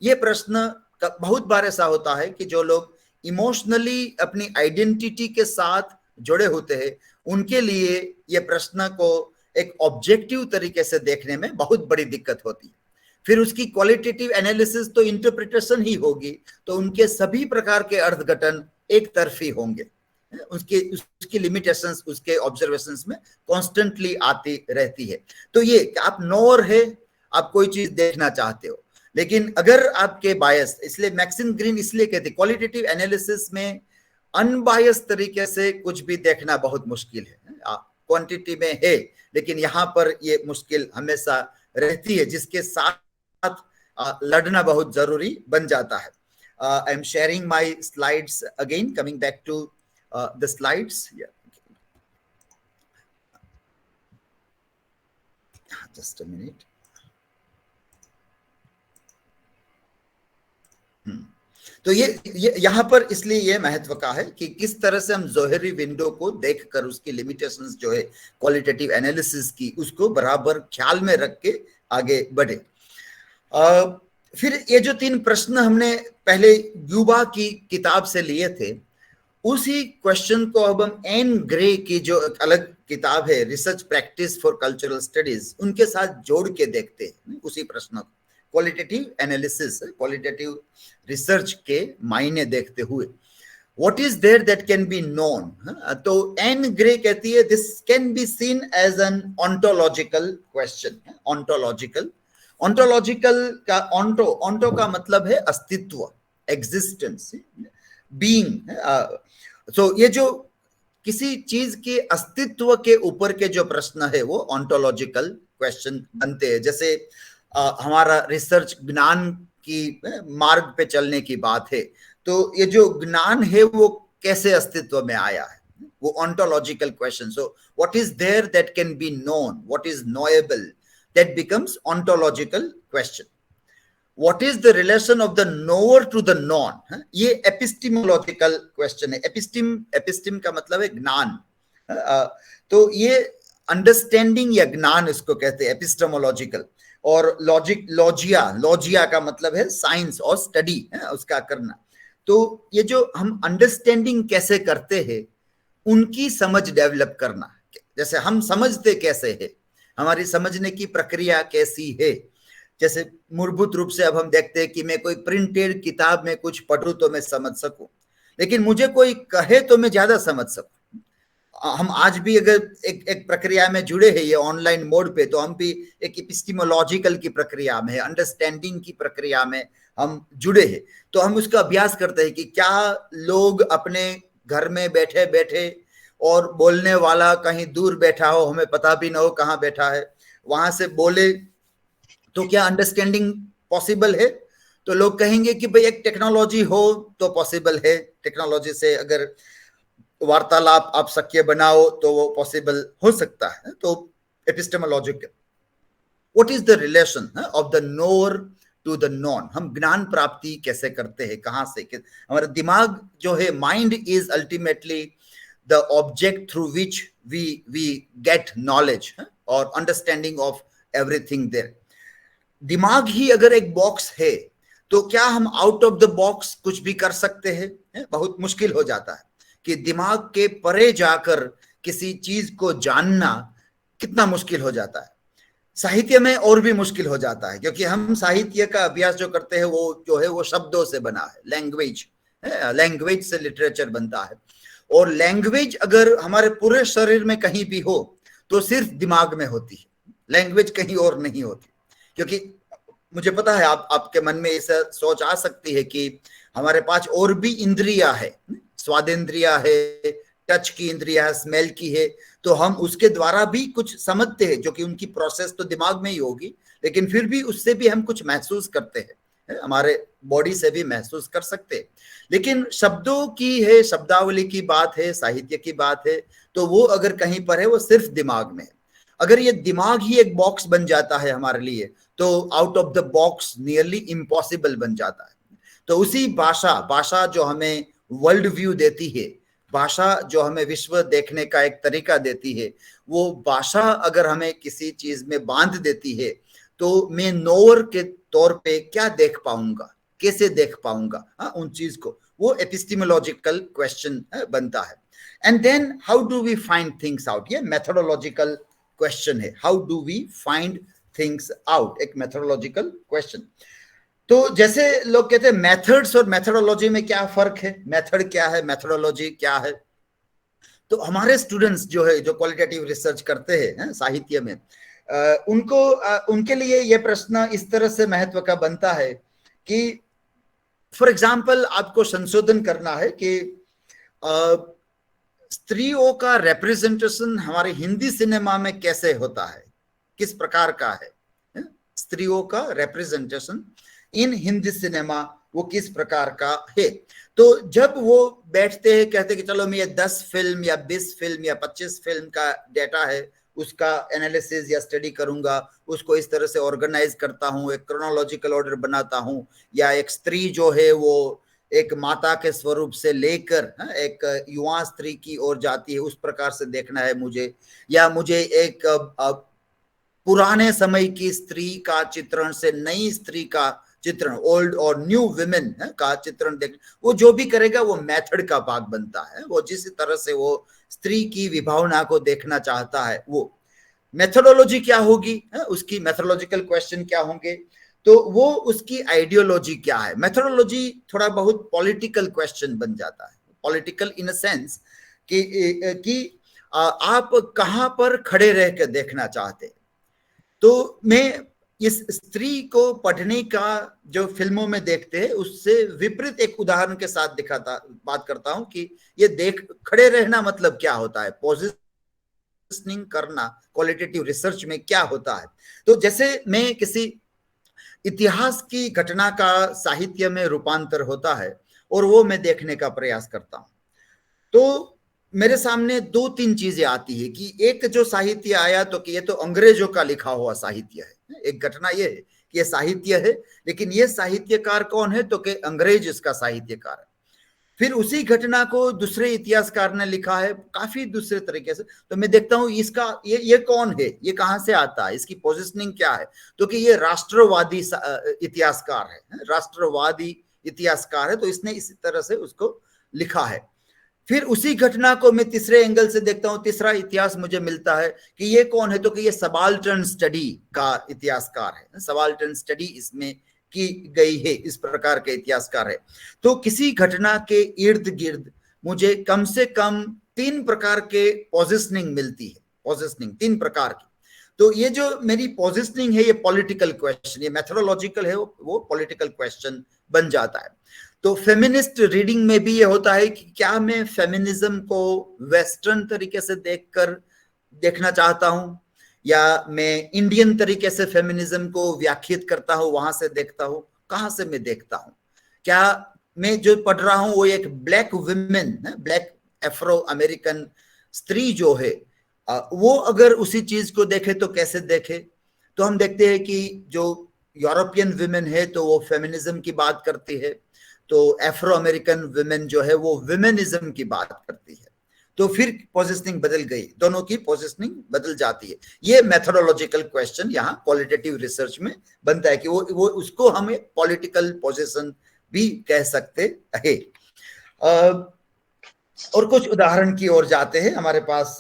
ये प्रश्न बहुत बार ऐसा होता है कि जो लोग इमोशनली अपनी आइडेंटिटी के साथ जुड़े होते हैं, उनके लिए ये प्रश्न को एक ऑब्जेक्टिव तरीके से देखने में बहुत बड़ी दिक्कत होती है. फिर उसकी क्वालिटेटिव एनालिसिस तो इंटरप्रिटेशन ही होगी, तो उनके सभी प्रकार के अर्थघटन एक तरफी होंगे. उसकी लिमिटेशंस उसके ऑब्जर्वेशंस में कॉन्स्टेंटली आती रहती है. तो ये कि आप नोअर है, आप कोई चीज देखना चाहते हो, लेकिन अगर आपके बायस, इसलिए मैक्सिम ग्रीन इसलिए कहते क्वालिटेटिव एनालिसिस में अनबायस तरीके से कुछ भी देखना बहुत मुश्किल है. क्वांटिटी में है, लेकिन यहाँ पर ये मुश्किल हमेशा रहती है, जिसके साथ लड़ना बहुत जरूरी बन जाता है. I am sharing my slides again, coming back to the slides. Yeah. Just a minute. तो ये यहाँ पर इसलिए ये महत्व का है कि किस तरह से हम जोहरी विंडो को देखकर उसकी लिमिटेशंस जो है क्वालिटेटिव एनालिसिस की, उसको बराबर ख्याल में रख के आगे बढ़े. फिर ये जो 3 प्रश्न हमने पहले युवा की किताब से लिए थे, उसी क्वेश्चन को अब हम एन ग्रे की जो अलग किताब है, research practice for cultural studies, उनके साथ जोड़ के देखते हैं उसी प्रश्न को. क्वालिटेटिव एनालिसिस, क्वालिटेटिव रिसर्च के मायने देखते हुए. what is there that can be known? तो एन ग्रे कहती है this can be seen as an ontological question. Ontological का onto का मतलब है अस्तित्व, existence, being. so ये जो किसी चीज के अस्तित्व के ऊपर के जो प्रश्न है वो ontological क्वेश्चन बनते हैं. जैसे हमारा रिसर्च ज्ञान की मार्ग पे चलने की बात है, तो ये जो ज्ञान है वो कैसे अस्तित्व में आया है, वो ontological question. So what is there that can be known, what is knowable, that becomes ontological question. What is the relation of the knower to the known? ये epistemological question है. एपिस्टिम का मतलब है ज्ञान. तो ये अंडरस्टैंडिंग या ज्ञान इसको कहते हैं एपिस्टेमोलॉजिकल. और लॉजिया का मतलब है साइंस और स्टडी, उसका करना. तो ये जो हम अंडरस्टैंडिंग कैसे करते हैं, उनकी समझ डेवलप करना. जैसे हम समझते कैसे है, हमारी समझने की प्रक्रिया कैसी है. जैसे मूलभूत रूप से अब हम देखते हैं कि मैं कोई प्रिंटेड किताब में कुछ पढ़ूं तो मैं समझ सकूं, लेकिन मुझे कोई कहे तो मैं ज्यादा समझ सकूं. हम आज भी अगर एक प्रक्रिया में जुड़े हैं ये ऑनलाइन मोड पे, तो हम भी एक एपिस्टेमोलॉजिकल की प्रक्रिया में, अंडरस्टैंडिंग की प्रक्रिया में हम जुड़े हैं. तो हम उसका अभ्यास करते हैं कि क्या लोग अपने घर में बैठे बैठे और बोलने वाला कहीं दूर बैठा हो, हमें पता भी ना हो कहाँ बैठा है, वहां से बोले तो क्या अंडरस्टैंडिंग पॉसिबल है? तो लोग कहेंगे कि भाई एक टेक्नोलॉजी हो तो पॉसिबल है. टेक्नोलॉजी से अगर वार्तालाप आप शक्य बनाओ तो वो पॉसिबल हो सकता है. तो epistemological, what is the relation of the knower to the known? हम ज्ञान प्राप्ति कैसे करते हैं, कहां से? हमारा दिमाग जो है, mind is ultimately the object through which we get knowledge और अंडरस्टैंडिंग ऑफ एवरीथिंग देयर. दिमाग ही अगर एक बॉक्स है तो क्या हम आउट ऑफ द बॉक्स कुछ भी कर सकते हैं? बहुत मुश्किल हो जाता है कि दिमाग के परे जाकर किसी चीज को जानना कितना मुश्किल हो जाता है. साहित्य में और भी मुश्किल हो जाता है, क्योंकि हम साहित्य का अभ्यास जो करते हैं वो जो है वो शब्दों से बना है. लैंग्वेज से लिटरेचर बनता है. और लैंग्वेज अगर हमारे पूरे शरीर में कहीं भी हो तो सिर्फ दिमाग में होती है, लैंग्वेज कहीं और नहीं होती. क्योंकि मुझे पता है आपके मन में ऐसा सोच आ सकती है कि हमारे पास और भी इंद्रियां है, स्वादेंद्रिया है, टच की इंद्रिया है, स्मेल की है, तो हम उसके द्वारा भी कुछ समझते हैं, जो कि उनकी प्रोसेस तो दिमाग में ही होगी, लेकिन फिर भी उससे भी हम कुछ महसूस करते हैं, हमारे बॉडी से भी महसूस कर सकते हैं. लेकिन शब्दों की है, शब्दावली की बात है, साहित्य की बात है, तो वो अगर कहीं पर है वो सिर्फ दिमाग में है. अगर ये दिमाग ही एक बॉक्स बन जाता है हमारे लिए, तो out of the box nearly impossible बन जाता है. तो उसी भाषा जो हमें वर्ल्ड व्यू देती है, भाषा जो हमें विश्व देखने का एक तरीका देती है, वो भाषा अगर हमें किसी चीज में बांध देती है, तो मैं नोअर के तौर पे क्या देख पाऊंगा, कैसे देख पाऊंगा उन चीज को, वो एपिस्टेमोलॉजिकल क्वेश्चन बनता है. And then how do we find things out? ये मेथोडोलॉजिकल क्वेश्चन है. How do we find things out, एक मेथोडोलॉजिकल क्वेश्चन. तो जैसे लोग कहते हैं मेथड्स और मेथोडोलॉजी में क्या फर्क है, मेथड क्या है, मेथोडोलॉजी क्या है. तो हमारे स्टूडेंट्स जो है, जो क्वालिटेटिव रिसर्च करते हैं साहित्य में, उनके लिए यह प्रश्न इस तरह से महत्व का बनता है कि फॉर एग्जाम्पल आपको संशोधन करना है कि स्त्रियों का रिप्रेजेंटेशन हमारे हिंदी सिनेमा में कैसे होता है, किस प्रकार का है. स्त्रियों का रिप्रेजेंटेशन इन हिंदी सिनेमा वो किस प्रकार का है. तो जब वो बैठते हैं, कहते कि चलो मैं ये 10 फिल्म या 20 फिल्म या 25 फिल्म का डेटा है, उसका एनालिसिस या स्टडी करूंगा, उसको इस तरह से ऑर्गेनाइज करता हूँ, एक क्रोनोलॉजिकल ऑर्डर बनाता हूँ, या एक स्त्री जो है वो एक माता के स्वरूप से लेकर एक युवा स्त्री की ओर जाती है, उस प्रकार से देखना है मुझे, या मुझे एक पुराने समय की स्त्री का चित्रण से नई स्त्री का चित्रण, ओल्ड और न्यू वुमेन का चित्रण देख, वो जो भी करेगा वो मेथड का भाग बनता है. वो जिस तरह से वो स्त्री की विभावना को देखना चाहता है, वो मेथोडोलॉजी क्या होगी, उसकी मेथोडोलॉजिकल क्वेश्चन क्या होंगे, तो वो उसकी आइडियोलॉजी क्या है. मेथोडोलॉजी थोड़ा बहुत पॉलिटिकल क्वेश्चन बन जाता है. पॉलिटिकल इन अ सेंस कि आप कहां पर खड़े रह कर देखना चाहते। तो मैं इस स्त्री को पढ़ने का जो फिल्मों में देखते हैं उससे विपरीत एक उदाहरण के साथ बात करता हूं कि ये खड़े रहना मतलब क्या होता है, पोजिशनिंग करना क्वालिटेटिव रिसर्च में क्या होता है। तो जैसे मैं किसी इतिहास की घटना का साहित्य में रूपांतर होता है और वो मैं देखने का प्रयास करता हूं, तो मेरे सामने दो तीन चीजें आती है कि एक जो साहित्य आया तो कि ये तो अंग्रेजों का लिखा हुआ साहित्य है। एक घटना ये है कि ये साहित्य है, लेकिन ये साहित्यकार कौन है तो कि अंग्रेज इसका साहित्यकार है। फिर उसी घटना को दूसरे इतिहासकार ने लिखा है काफी दूसरे तरीके से, तो मैं देखता हूं इसका ये कौन है, ये कहां से आता है, इसकी पोजिशनिंग क्या है, तो कि ये राष्ट्रवादी इतिहासकार है, राष्ट्रवादी इतिहासकार है, तो इसने इसी तरह से उसको लिखा है। फिर उसी घटना को मैं तीसरे एंगल से देखता हूं, तीसरा इतिहास मुझे मिलता है कि ये कौन है तो कि ये सबाल्टर्न स्टडी का इतिहासकार है, सबाल्टर्न स्टडी इसमें की गई है, इस प्रकार के इतिहासकार है। तो किसी घटना के इर्द गिर्द मुझे कम से कम तीन प्रकार के पोजिशनिंग मिलती है, पोजिशनिंग तीन प्रकार की। तो ये जो मेरी पोजिशनिंग है ये पॉलिटिकल क्वेश्चन, ये मेथोडोलॉजिकल है, वो पॉलिटिकल क्वेश्चन बन जाता है। तो फेमिनिस्ट रीडिंग में भी ये होता है कि क्या मैं फेमिनिज्म को वेस्टर्न तरीके से देखना चाहता हूं, या मैं इंडियन तरीके से फेमिनिज्म को व्याख्यात करता हूं, वहां से देखता हूं, कहां से मैं देखता हूं। क्या मैं जो पढ़ रहा हूं वो एक black women, black Afro American स्त्री जो है, वो अगर उसी चीज को देखे तो कैसे देखे। तो हम देखते हैं कि जो यूरोपियन वुमेन है तो वो फेमिनिज्म की बात करती है, तो अफ्रो अमेरिकन वुमेन जो है वो विमेनिज्म की बात करती है। तो फिर पोजिशनिंग बदल गई, दोनों की पोजिशनिंग बदल जाती है। ये मेथोडोलॉजिकल क्वेश्चन यहाँ क्वालिटेटिव रिसर्च में बनता है कि वो उसको हम एक पॉलिटिकल पोजिशन भी कह सकते हैं। और कुछ उदाहरण की ओर जाते हैं, हमारे पास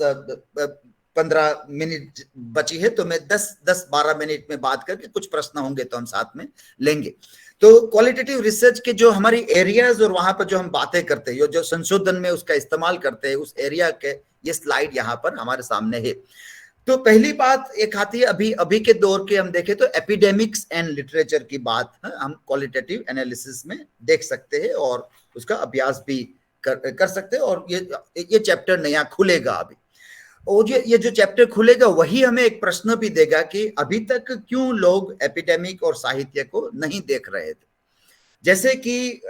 15 मिनट बची है, तो मैं 10-12 मिनट में बात करके कुछ प्रश्न होंगे तो हम साथ में लेंगे। तो क्वालिटेटिव रिसर्च के जो हमारी एरियाज और वहां पर जो हम बातें करते हैं, जो संशोधन में उसका इस्तेमाल करते हैं, उस एरिया के ये स्लाइड यहाँ पर हमारे सामने है। तो पहली बात एक आती है, अभी के दौर के हम देखें तो एपिडेमिक्स एंड लिटरेचर की बात हम क्वालिटेटिव एनालिसिस में देख सकते हैं और उसका अभ्यास भी कर सकते हैं। और ये चैप्टर नया खुलेगा अभी, और ये जो चैप्टर खुलेगा वही हमें एक प्रश्न भी देगा कि अभी तक क्यों लोग एपिडेमिक और साहित्य को नहीं देख रहे थे। जैसे कि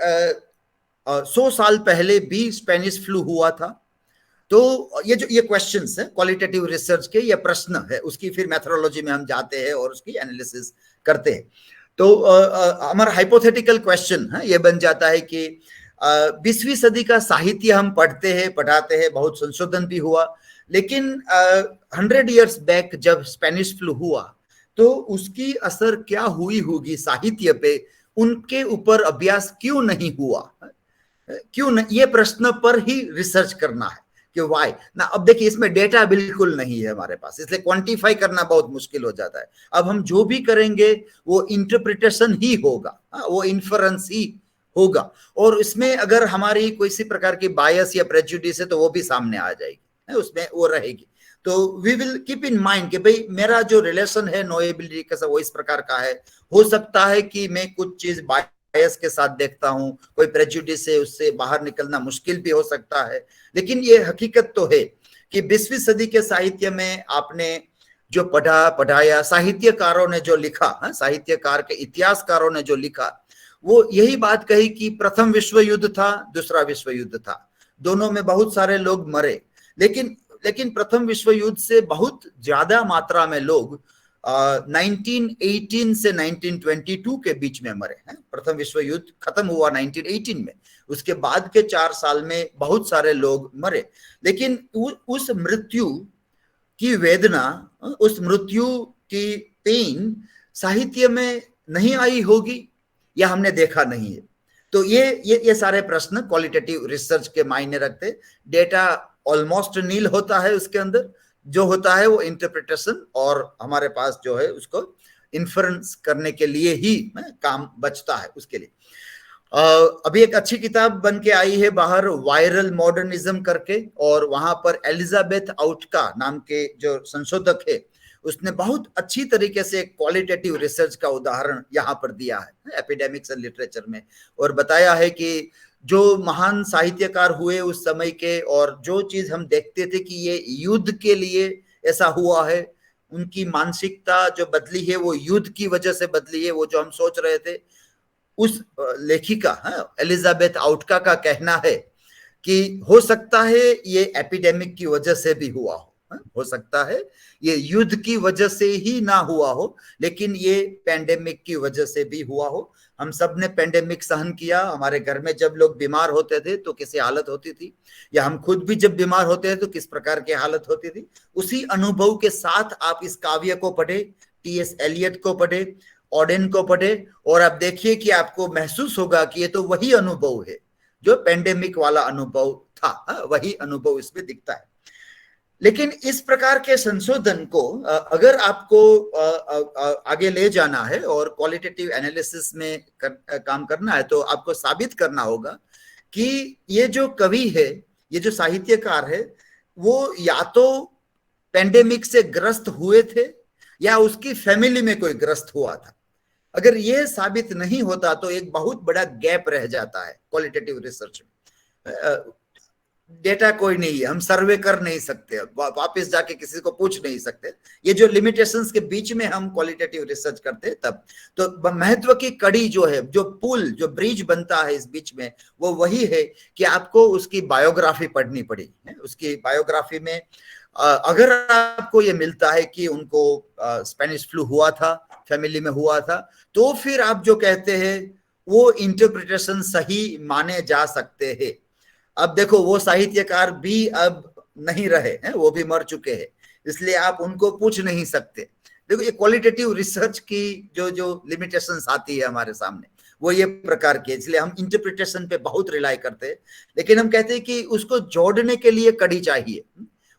100 साल पहले भी स्पेनिश फ्लू हुआ था, तो ये क्वेश्चंस है क्वालिटेटिव रिसर्च के, ये प्रश्न है, उसकी फिर मेथोडोलॉजी में हम जाते हैं और उसकी एनालिसिस करते हैं। तो हमारा हाइपोथेटिकल क्वेश्चन है ये बन जाता है कि 20वीं सदी का साहित्य हम पढ़ाते हैं, बहुत संशोधन भी हुआ, लेकिन 100 ईयर्स बैक जब स्पेनिश फ्लू हुआ तो उसकी असर क्या हुई होगी साहित्य पे, उनके ऊपर अभ्यास क्यों नहीं हुआ, क्यों नहीं, ये प्रश्न पर ही रिसर्च करना है कि वाई ना। अब देखिए इसमें डेटा बिल्कुल नहीं है हमारे पास, इसलिए क्वांटिफाई करना बहुत मुश्किल हो जाता है। अब हम जो भी करेंगे वो इंटरप्रिटेशन ही होगा, वो इन्फरेंस ही होगा, और इसमें अगर हमारी कोई सी प्रकार की बायस या प्रेजुडिस है तो वो भी सामने आ जाएगी, उसमें वो रहेगी। तो we will keep in mind कि भाई मेरा जो रिलेशन है नोएबिलिटी के साथ वो इस प्रकार का है। हो सकता है कि मैं कुछ चीज बायस के साथ देखता हूं, कोई प्रेजुडिस है, उससे बाहर निकलना मुश्किल भी हो सकता है, लेकिन ये हकीकत तो है कि 20वीं सदी के साहित्य में आपने जो पढ़ाया, साहित्यकारों ने जो लिखा, साहित्यकार के इतिहासकारों ने जो लिखा, वो यही बात कही कि प्रथम विश्व युद्ध था, दूसरा विश्व युद्ध था, दोनों में बहुत सारे लोग मरे, लेकिन प्रथम विश्व युद्ध से बहुत ज्यादा मात्रा में लोग 1918 से 1922 के बीच में मरे हैं। प्रथम विश्व युद्ध खत्म हुआ 1918 में, उसके बाद के 4 साल में बहुत सारे लोग मरे, लेकिन उस मृत्यु की वेदना, उस मृत्यु की पेन साहित्य में नहीं आई होगी या हमने देखा नहीं है। तो ये सारे प्रश्न क्वालिटेटिव रिसर्च के मायने रखते। डेटा ऑलमोस्ट नील होता है, उसके अंदर जो होता है वो इंटरप्रिटेशन और हमारे पास जो है उसको इन्फ्रेंस करने के लिए ही काम बचता है उसके लिए। अभी एक अच्छी किताब बन के आई है बाहर, वायरल मॉडर्निज्म करके, और वहां पर एलिजाबेथ आउटका नाम के जो संशोधक है उसने बहुत अच्छी तरीके से क्वालिटेटिव रिसर्च का उदाहरण यहाँ पर दिया है एपिडेमिक्स एंड लिटरेचर में, और बताया है कि जो महान साहित्यकार हुए उस समय के, और जो चीज हम देखते थे कि ये युद्ध के लिए ऐसा हुआ है, उनकी मानसिकता जो बदली है वो युद्ध की वजह से बदली है। वो जो हम सोच रहे थे, उस लेखिका एलिजाबेथ आउटका का कहना है कि हो सकता है ये एपिडेमिक की वजह से भी हुआ हो सकता है ये युद्ध की वजह से ही ना हुआ हो, लेकिन ये पैंडेमिक की वजह से भी हुआ हो। हम सब ने पैंडेमिक सहन किया, हमारे घर में जब लोग बीमार होते थे तो कैसी हालत होती थी, या हम खुद भी जब बीमार होते हैं तो किस प्रकार की हालत होती थी। उसी अनुभव के साथ आप इस काव्य को पढ़े, टी.एस. एलियट को पढ़े, ऑडेन को पढ़े, और आप देखिए कि आपको महसूस होगा कि ये तो वही अनुभव है जो पेंडेमिक वाला अनुभव था, वही अनुभव इसमें दिखता है। लेकिन इस प्रकार के संशोधन को अगर आपको आगे ले जाना है और क्वालिटेटिव एनालिसिस में काम करना है, तो आपको साबित करना होगा कि ये जो कवि है, ये जो साहित्यकार है, वो या तो पेंडेमिक से ग्रस्त हुए थे या उसकी फैमिली में कोई ग्रस्त हुआ था। अगर ये साबित नहीं होता तो एक बहुत बड़ा गैप रह जाता है क्वालिटेटिव रिसर्च में। डेटा कोई नहीं है, हम सर्वे कर नहीं सकते, वापस जाके किसी को पूछ नहीं सकते, ये जो लिमिटेशंस के बीच में हम क्वालिटेटिव रिसर्च करते हैं तब तो महत्व की कड़ी जो है, जो पुल, जो ब्रिज बनता है इस बीच में, वो वही है कि आपको उसकी बायोग्राफी पढ़नी पड़ी। उसकी बायोग्राफी में अगर आपको ये मिलता है कि उनको स्पेनिश फ्लू हुआ था, फैमिली में हुआ था, तो फिर आप जो कहते हैं वो इंटरप्रिटेशन सही माने जा सकते हैं। अब देखो वो साहित्यकार भी अब नहीं रहे हैं, वो भी मर चुके हैं, इसलिए आप उनको पूछ नहीं सकते। देखो ये क्वालिटेटिव रिसर्च की जो जो लिमिटेशंस आती है हमारे सामने, वो ये प्रकार की, इसलिए हम इंटरप्रिटेशन पे बहुत रिलाई करते हैं। लेकिन हम कहते हैं कि उसको जोड़ने के लिए कड़ी चाहिए,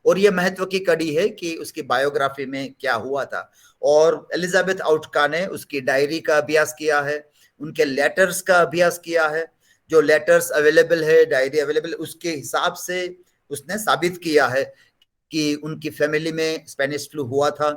और ये महत्व की कड़ी है कि उसकी बायोग्राफी में क्या हुआ था। और एलिजाबेथ आउटका ने उसकी डायरी का अभ्यास किया है, उनके लेटर्स का अभ्यास किया है, जो लेटर्स अवेलेबल है, डायरी अवेलेबल, उसके हिसाब से उसने साबित किया है कि उनकी फैमिली में स्पेनिश फ्लू हुआ था,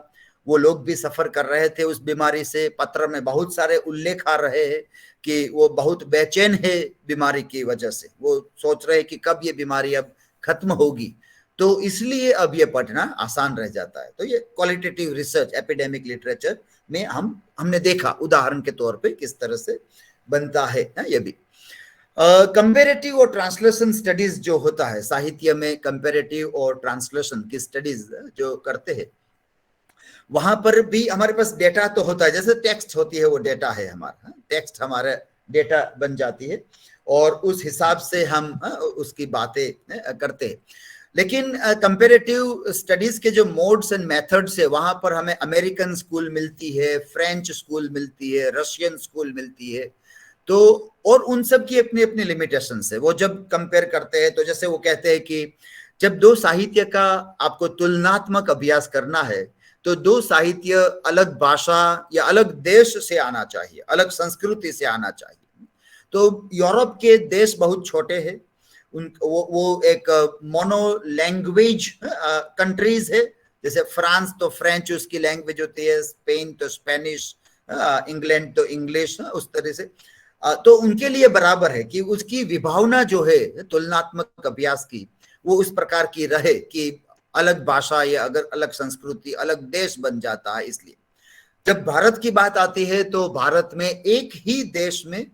वो लोग भी सफर कर रहे थे उस बीमारी से। पत्र में बहुत सारे उल्लेख आ रहे हैं कि वो बहुत बेचैन है बीमारी की वजह से, वो सोच रहे हैं कि कब ये बीमारी अब खत्म होगी, तो इसलिए अब ये पढ़ना आसान रह जाता है। तो ये क्वालिटेटिव रिसर्च एपिडेमिक लिटरेचर में हमने देखा उदाहरण के तौर पे किस तरह से बनता है। ये भी कंपेरेटिव और ट्रांसलेशन स्टडीज जो होता है साहित्य में, कंपेरेटिव और ट्रांसलेशन की स्टडीज जो करते हैं, वहां पर भी हमारे पास डेटा तो होता है, जैसे टेक्स्ट होती है वो डेटा है हमारा, टेक्स्ट हमारा डेटा बन जाती है और उस हिसाब से हम उसकी बातें करते हैं। लेकिन कंपेरेटिव स्टडीज के जो मोड्स एंड मेथड्स है, वहां पर हमें अमेरिकन स्कूल मिलती है, फ्रेंच स्कूल मिलती है, रशियन स्कूल मिलती है, तो और उन सब की अपनी अपनी लिमिटेशंस है। वो जब कंपेयर करते हैं तो जैसे वो कहते हैं कि जब दो साहित्य का आपको तुलनात्मक अभ्यास करना है, तो दो साहित्य अलग भाषा या अलग देश से आना चाहिए, अलग संस्कृति से आना चाहिए। तो यूरोप के देश बहुत छोटे हैं, वो एक मोनो लैंग्वेज कंट्रीज है, जैसे फ्रांस तो फ्रेंच उसकी लैंग्वेज होती है, स्पेन तो स्पेनिश, इंग्लैंड तो इंग्लिश, उस तरह से। तो उनके लिए बराबर है कि उसकी विभावना जो है तुलनात्मक अभ्यास की, वो उस प्रकार की रहे कि अलग भाषा या अगर अलग संस्कृति, अलग देश बन जाता है। इसलिए जब भारत की बात आती है तो भारत में एक ही देश में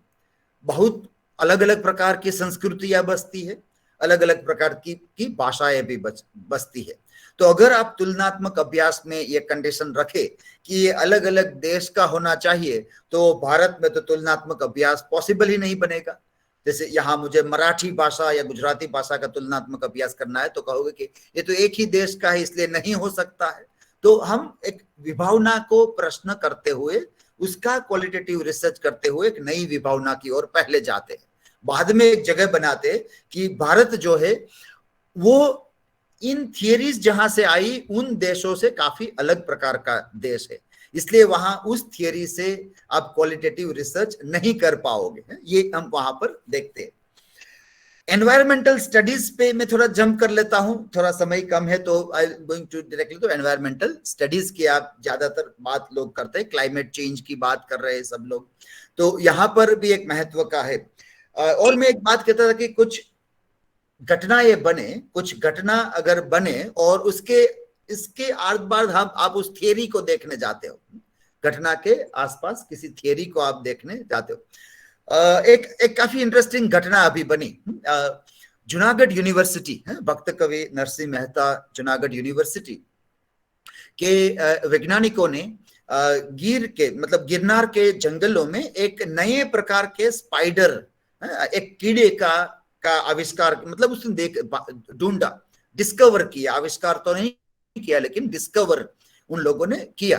बहुत अलग अलग प्रकार की संस्कृतियां बसती है, अलग अलग प्रकार की भाषाएं भी बसती है। तो अगर आप तुलनात्मक अभ्यास में ये कंडीशन रखे कि ये अलग अलग देश का होना चाहिए, तो भारत में तो तुलनात्मक अभ्यास पॉसिबल ही नहीं बनेगा। जैसे यहाँ मुझे मराठी भाषा या गुजराती भाषा का तुलनात्मक अभ्यास करना है, तो कहोगे कि ये तो एक ही देश का है इसलिए नहीं हो सकता है। तो हम एक विभावना को प्रश्न करते हुए, उसका क्वालिटेटिव रिसर्च करते हुए एक नई विभावना की ओर पहले जाते हैं, बाद में एक जगह बनाते हैं कि भारत जो है वो इन थियरीज जहां से आई उन देशों से काफी अलग प्रकार का देश है। इसलिए वहां उस थियरी से आप क्वालिटेटिव रिसर्च नहीं कर पाओगे, ये हम वहां पर देखते हैं। एनवायरमेंटल स्टडीज पे मैं थोड़ा जंप कर लेता हूं, थोड़ा समय कम है तो आई गोइंग टू डायरेक्टली तो एनवायरमेंटल स्टडीज की आप ज्यादातर बात लोग करते हैं, क्लाइमेट चेंज की बात कर रहे हैं सब लोग, तो यहां पर भी एक महत्व का है। और मैं एक बात कहता था कि कुछ घटना ये बने, कुछ घटना अगर बने और उसके इसके आर्द बार्द आप उस थियरी को देखने जाते हो, घटना के आसपास किसी थियरी को आप देखने जाते हो। एक काफी इंटरेस्टिंग घटना अभी बनी, जूनागढ़ यूनिवर्सिटी, भक्त कवि नरसिंह मेहता जूनागढ़ यूनिवर्सिटी के वैज्ञानिकों ने गिर के मतलब गिरनार के जंगलों में एक नए प्रकार के स्पाइडर, एक कीड़े का आविष्कार, मतलब उसने ढूंढा, डिस्कवर किया, आविष्कार तो नहीं किया लेकिन डिस्कवर उन लोगों ने किया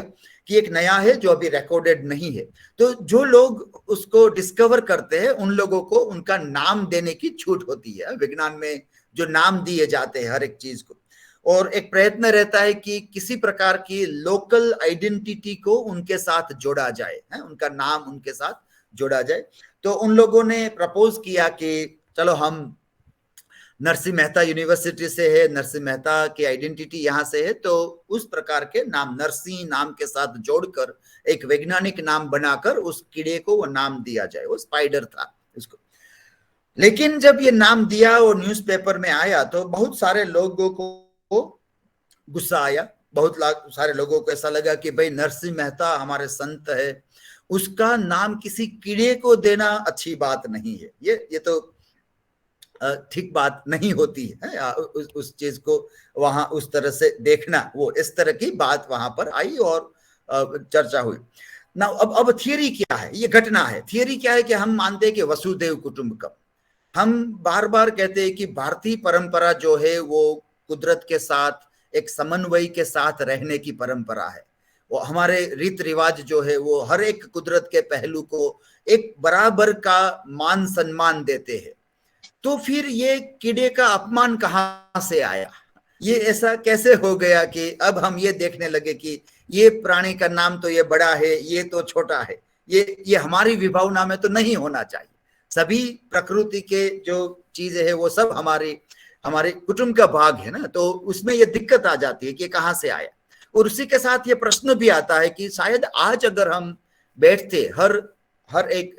कि एक नया है जो अभी रिकॉर्डेड नहीं है। तो जो लोग उसको डिस्कवर करते हैं उन लोगों को उनका नाम देने की छूट होती है, विज्ञान में जो नाम दिए जाते हैं हर एक चीज को, और एक प्रयत्न रहता है कि किसी प्रकार की लोकल आइडेंटिटी को उनके साथ जोड़ा जाए, उनका नाम उनके साथ जोड़ा जाए। तो उन लोगों ने प्रपोज किया कि चलो हम नरसिंह मेहता यूनिवर्सिटी से है, नरसिंह मेहता की आइडेंटिटी यहां से है, तो उस प्रकार के नाम नरसिंह नाम के साथ जोड़कर एक वैज्ञानिक नाम बनाकर उस कीड़े को वो नाम दिया जाए, वो स्पाइडर था उसको। लेकिन जब ये नाम दिया और न्यूज़पेपर में आया तो बहुत सारे लोगों को गुस्सा आया, बहुत सारे लोगों को ऐसा लगा कि भाई नरसिंह मेहता हमारे संत है, उसका नाम किसी कीड़े को देना अच्छी बात नहीं है, ये तो ठीक बात नहीं होती है, उस चीज को वहां उस तरह से देखना, वो इस तरह की बात वहां पर आई और चर्चा हुई ना। अब थियरी क्या है, ये घटना है, थियरी क्या है कि हम मानते हैं कि वसुधैव कुटुंबकम, हम बार बार कहते हैं कि भारतीय परंपरा जो है वो कुदरत के साथ एक समन्वय के साथ रहने की परंपरा है, वो हमारे रीत रिवाज जो है वो हर एक कुदरत के पहलू को एक बराबर का मान सम्मान देते हैं। तो फिर ये कीड़े का अपमान कहां से आया, ये ऐसा कैसे हो गया कि अब हम ये देखने लगे कि ये प्राणी का नाम तो ये बड़ा है, ये तो छोटा है, ये हमारी विभावना में तो नहीं होना चाहिए, सभी प्रकृति के जो चीजें है वो सब हमारे कुटुंब का भाग है ना, तो उसमें ये दिक्कत आ जाती है कि कहां से आया। और उसी के साथ ये प्रश्न भी आता है कि शायद आज अगर हम बैठते हर एक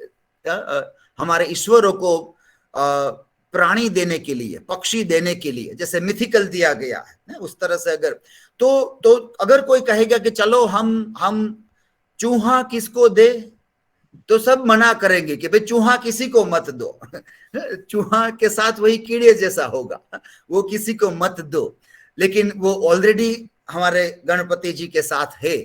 हमारे ईश्वरों को प्राणी देने के लिए, पक्षी देने के लिए, जैसे मिथिकल दिया गया है उस तरह से अगर तो अगर कोई कहेगा कि चलो हम चूहा किसको दे, तो सब मना करेंगे कि भाई चूहा किसी को मत दो चूहा के साथ वही कीड़े जैसा होगा, वो किसी को मत दो, लेकिन वो ऑलरेडी हमारे गणपति जी के साथ है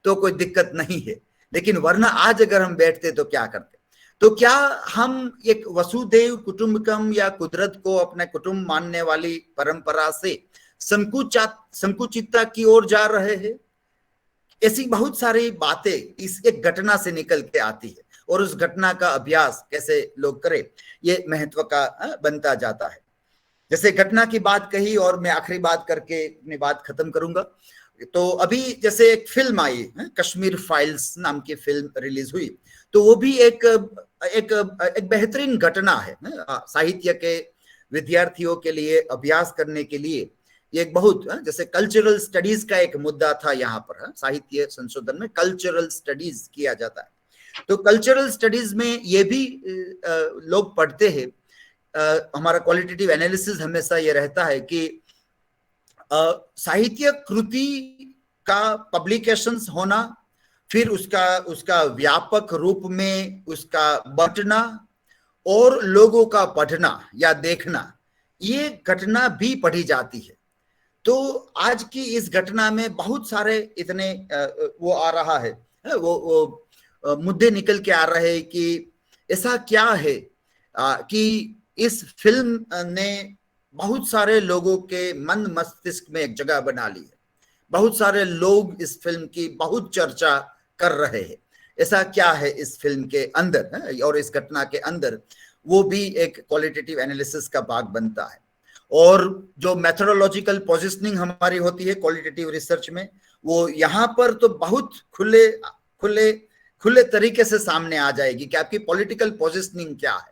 तो कोई दिक्कत नहीं है। लेकिन वरना आज अगर हम बैठते तो क्या करते, तो क्या हम एक वसुधैव कुटुंबकम या कुदरत को अपने कुटुंब मानने वाली परंपरा से संकुचितता की ओर जा रहे हैं? ऐसी बहुत सारी बातें इस एक घटना से निकल के आती है, और उस घटना का अभ्यास कैसे लोग करें ये महत्व का बनता जाता है। जैसे घटना की बात कही और मैं आखिरी बात करके अपनी बात खत्म करूंगा। तो अभी जैसे एक फिल्म आई, कश्मीर फाइल्स नाम की फिल्म रिलीज हुई, तो वो भी एक बेहतरीन घटना है साहित्य के विद्यार्थियों के लिए, अभ्यास करने के लिए। एक बहुत जैसे कल्चरल स्टडीज का एक मुद्दा था यहाँ पर, साहित्य संशोधन में कल्चरल स्टडीज किया जाता है, तो कल्चरल स्टडीज में ये भी लोग पढ़ते हैं। हमारा क्वालिटेटिव एनालिसिस हमेशा ये रहता है कि साहित्य कृति का पब्लिकेशंस होना, फिर उसका व्यापक रूप में उसका बंटना और लोगों का पढ़ना या देखना, ये घटना भी पढ़ी जाती है। तो आज की इस घटना में बहुत सारे इतने वो आ रहा है, वो मुद्दे निकल के आ रहे हैं कि ऐसा क्या है कि इस फिल्म ने बहुत सारे लोगों के मन मस्तिष्क में एक जगह बना ली है, बहुत सारे लोग इस फिल्म की बहुत चर्चा कर रहे हैं। ऐसा क्या है इस फिल्म के अंदर और इस घटना के अंदर, वो भी एक क्वालिटेटिव एनालिसिस का भाग बनता है। और जो मेथोडोलॉजिकल पोजीशनिंग हमारी होती है क्वालिटेटिव रिसर्च में, वो यहाँ पर तो बहुत खुले खुले खुले तरीके से सामने आ जाएगी कि आपकी पॉलिटिकल पोजिशनिंग क्या है,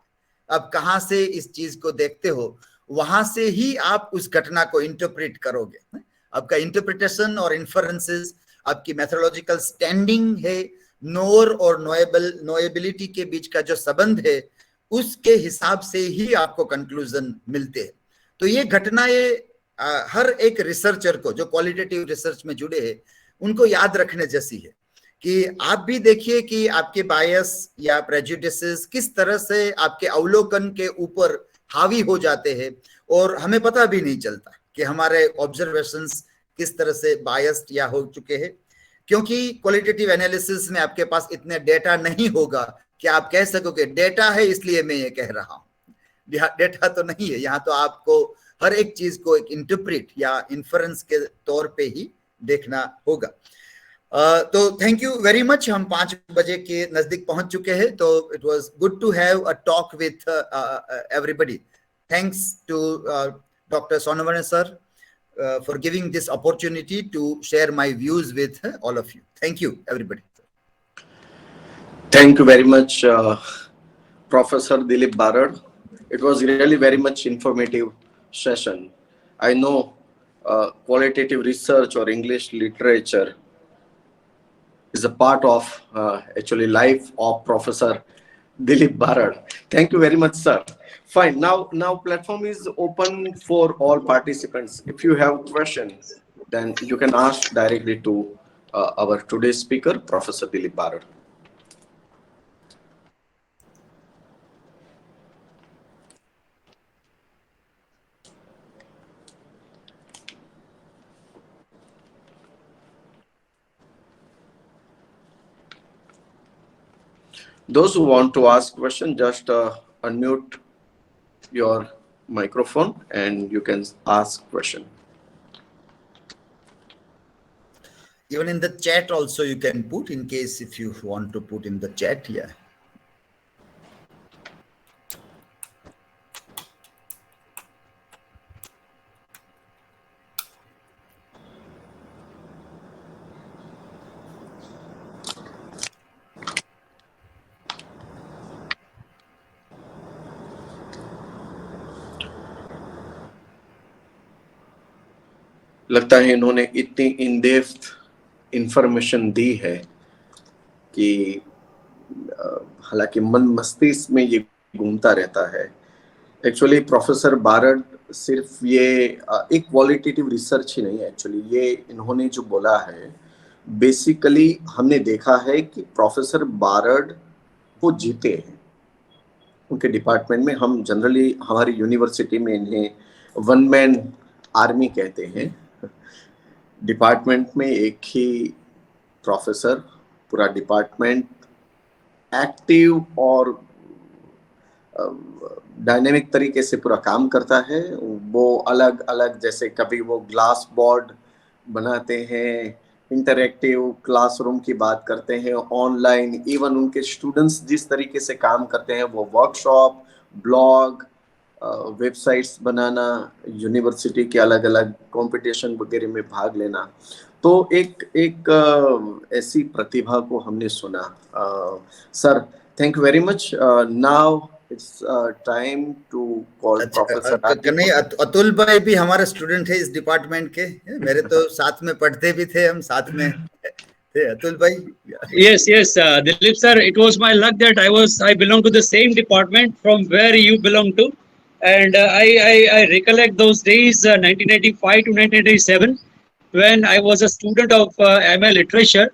आप कहाँ से इस चीज को देखते हो, वहां से ही आप उस घटना को इंटरप्रेट करोगे। आपका इंटरप्रिटेशन और इन्फरेंसेस, आपकी मैथोलॉजिकल स्टैंडिंग है, नोर और नोएबिलिटी के बीच का जो संबंध है, उसके हिसाब से ही आपको कंक्लूजन मिलते हैं। तो ये घटनाएं हर एक रिसर्चर को जो क्वालिटेटिव रिसर्च में जुड़े हैं उनको याद रखने जैसी है कि आप भी देखिए कि आपके बायस या प्रेजुडिसेस किस तरह से आपके अवलोकन के ऊपर हावी हो जाते हैं और हमें पता भी नहीं चलता कि हमारे ऑब्जर्वेशंस किस तरह से बायस्ड या हो चुके हैं, क्योंकि क्वालिटेटिव एनालिसिस में आपके पास इतने डेटा नहीं होगा कि आप कह सको कि डेटा है इसलिए मैं ये कह रहा हूं। डेटा तो नहीं है यहाँ, तो आपको हर एक चीज को एक इंटरप्रेट या इन्फरेंस के तौर पे ही देखना होगा। तो थैंक यू वेरी मच। हम 5 बजे के नजदीक पहुंच चुके हैं, तो it was good to have a talk with everybody. Thanks to doctor Sonawane sir for giving this opportunity to share my views with all of you. Thank you, everybody. Thank you very much, Professor Dilip Barad. It was really very much informative session. I know qualitative research or English literature is a part of actually life of Professor Dilip Barad. Thank you very much, sir. Fine. Now platform is open for all participants. If you have questions, then you can ask directly to our today's speaker, Professor Dilip Barad. Those who want to ask question, just unmute your microphone and you can ask question. Even in the chat also you can put, in case if you want to put in the chat. Yeah. लगता है इन्होंने इतनी in depth information दी है कि हालांकि मन मस्तिष्क में ये घूमता रहता है। एक्चुअली प्रोफेसर बारड सिर्फ ये एक क्वालिटेटिव रिसर्च ही नहीं है, एक्चुअली ये इन्होंने जो बोला है बेसिकली हमने देखा है कि प्रोफेसर बारड वो जीते हैं उनके डिपार्टमेंट में। हम जनरली हमारी यूनिवर्सिटी में इन्हें वन मैन आर्मी कहते हैं। डिपार्टमेंट में एक ही प्रोफेसर पूरा डिपार्टमेंट एक्टिव और डायनेमिक तरीके से पूरा काम करता है। वो अलग अलग, जैसे कभी वो ग्लास बोर्ड बनाते हैं, इंटरैक्टिव क्लासरूम की बात करते हैं, ऑनलाइन, इवन उनके स्टूडेंट्स जिस तरीके से काम करते हैं, वो वर्कशॉप, ब्लॉग, वेबसाइट्स बनाना, यूनिवर्सिटी के अलग अलग कंपटीशन वगैरह में भाग लेना, तो एक ऐसी प्रतिभा को हमने सुना। Sir, thank you very much. Now it's time to call professor नहीं, अतुल भाई भी हमारे स्टूडेंट है इस डिपार्टमेंट के, मेरे तो साथ में पढ़ते भी थे, हम साथ में थे। अतुल भाई। Yes, Dilip sir, it was my luck that I belong to the same department from where you belong to, and I recollect those days, 1985 to 1987, when I was a student of ML literature,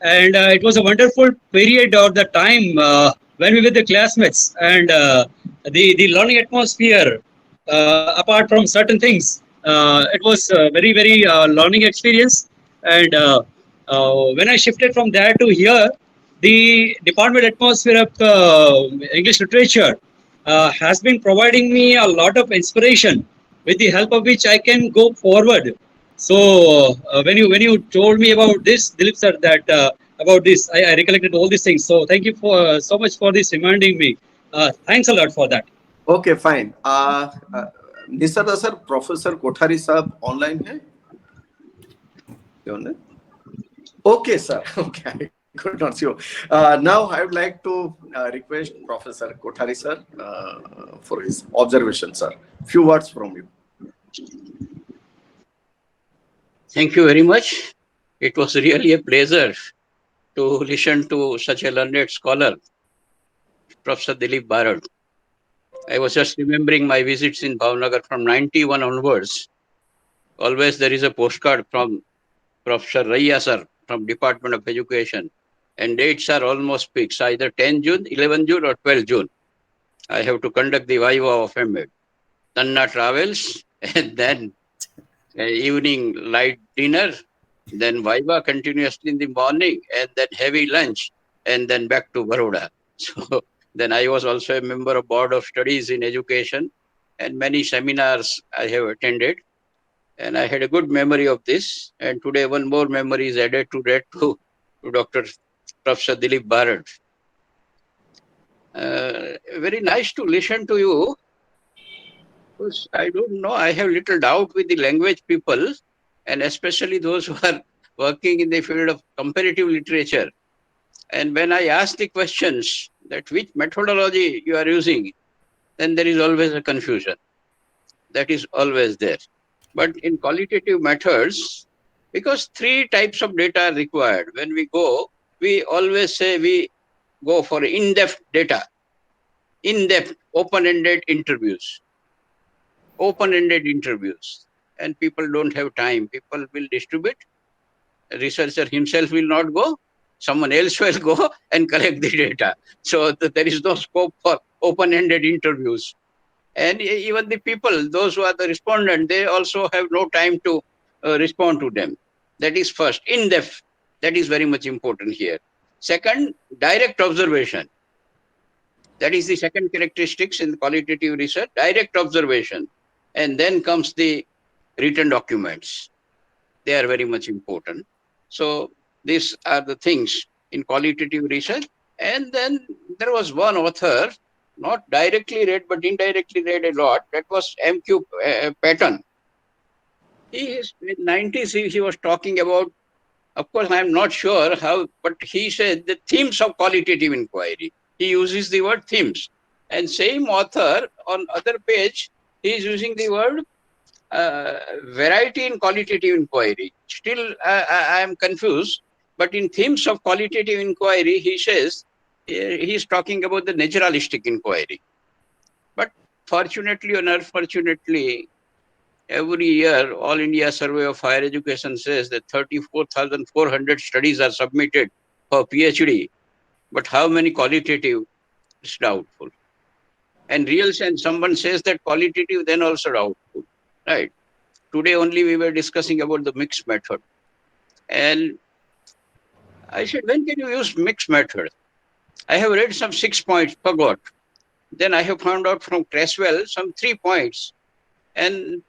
and it was a wonderful period of the time when we were the classmates, and the learning atmosphere, apart from certain things, it was a very learning experience, and when I shifted from there to here, the department atmosphere of English literature has been providing me a lot of inspiration, with the help of which I can go forward. So when you told me about this, Dilip sir, that about this, I recollected all these things. So thank you for so much for this reminding me. Thanks a lot for that. Okay, fine. Nisarga sir, professor Kothari साहब online है? Okay, sir. Okay, I could not see you. Now, I would like to request Professor Kothari, sir, for his observation, sir. Few words from you. Thank you very much. It was really a pleasure to listen to such a learned scholar, Professor Dilip Barad. I was just remembering my visits in Bhavnagar from 91 onwards. Always there is a postcard from Professor Raya sir from Department of Education. And dates are almost fixed, either 10 June, 11 June or 12 June. I have to conduct the Viva of MA. Tanna travels and then evening light dinner, then Viva continuously in the morning, and then heavy lunch, and then back to Baroda. So then I was also a member of Board of Studies in Education, and many seminars I have attended, and I had a good memory of this. And today one more memory is added to that to Dr. Professor Dilip Barad. Very nice to listen to you. Because I don't know, I have little doubt with the language people, and especially those who are working in the field of comparative literature. And when I ask the questions that which methodology you are using, then there is always a confusion. That is always there. But in qualitative methods, because three types of data are required, when we go, we always say we go for in-depth data, in-depth, open-ended interviews. Open-ended interviews, and people don't have time. People will distribute. A researcher himself will not go. Someone else will go and collect the data. So there is no scope for open-ended interviews. And even the people, those who are the respondent, they also have no time to respond to them. That is first, in-depth. That is very much important here. Second, direct observation. That is the second characteristics in qualitative research, direct observation. And then comes the written documents. They are very much important. So these are the things in qualitative research. And then there was one author, not directly read, but indirectly read a lot. That was M.Q. Patton. He is in 90s, he was talking about, of course, I'm not sure how, but he said the themes of qualitative inquiry. He uses the word themes. And same author on other page, he is using the word variety in qualitative inquiry. Still, I am confused. But in themes of qualitative inquiry, he says he is talking about the naturalistic inquiry. But fortunately or unfortunately, every year, All India Survey of Higher Education says that 34,400 studies are submitted for PhD. But how many qualitative is doubtful. And real sense, someone says that qualitative, then also doubtful. Right. Today only we were discussing about the mixed method. And I said, when can you use mixed method? I have read some 6 points, forgot. Then I have found out from Creswell some 3 points. And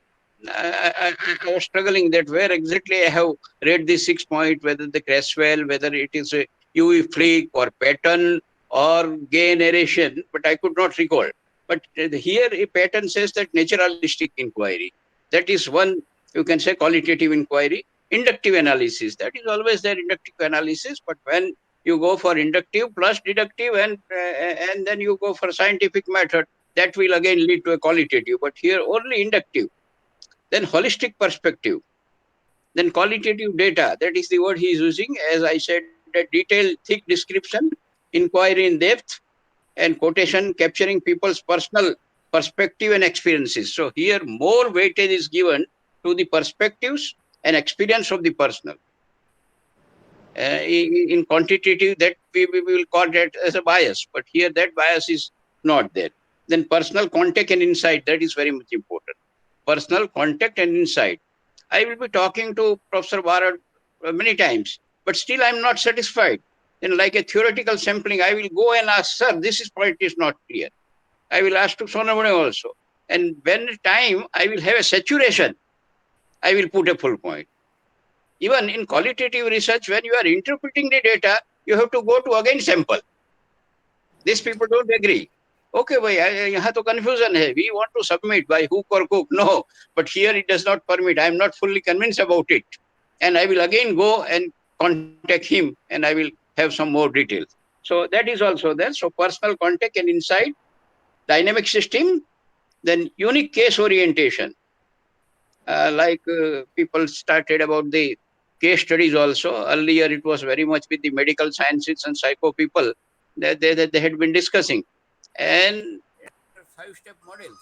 I was struggling that where exactly I have read the 6 point, whether the Creswell, whether it is a UE flick or pattern or gay narration, but I could not recall. But here a pattern says that naturalistic inquiry. That is one, you can say, qualitative inquiry. Inductive analysis, that is always there, inductive analysis. But when you go for inductive plus deductive and then you go for scientific method, that will again lead to a qualitative. But here only inductive. Then holistic perspective. Then qualitative data, that is the word he is using. As I said, a detailed, thick description, inquiry in depth, and quotation capturing people's personal perspective and experiences. So here more weightage is given to the perspectives and experience of the personal. In quantitative, that we will call that as a bias, but here that bias is not there. Then personal contact and insight, that is very much important. Personal contact and insight. I will be talking to Professor Barad many times, but still I'm not satisfied. Then like a theoretical sampling, I will go and ask, sir, this is point is not clear. I will ask to Sonamune also. And when time I will have a saturation, I will put a full point. Even in qualitative research, when you are interpreting the data, you have to go to again sample. These people don't agree. Okay, bhai, यहाँ तो confusion है. We want to submit by hook or crook. No, but here it does not permit. I am not fully convinced about it. And I will again go and contact him and I will have some more details. So that is also there. So personal contact and insight, dynamic system, then unique case orientation. People started about the case studies also. Earlier it was very much with the medical sciences and psycho people that they had been discussing. And 5-step models.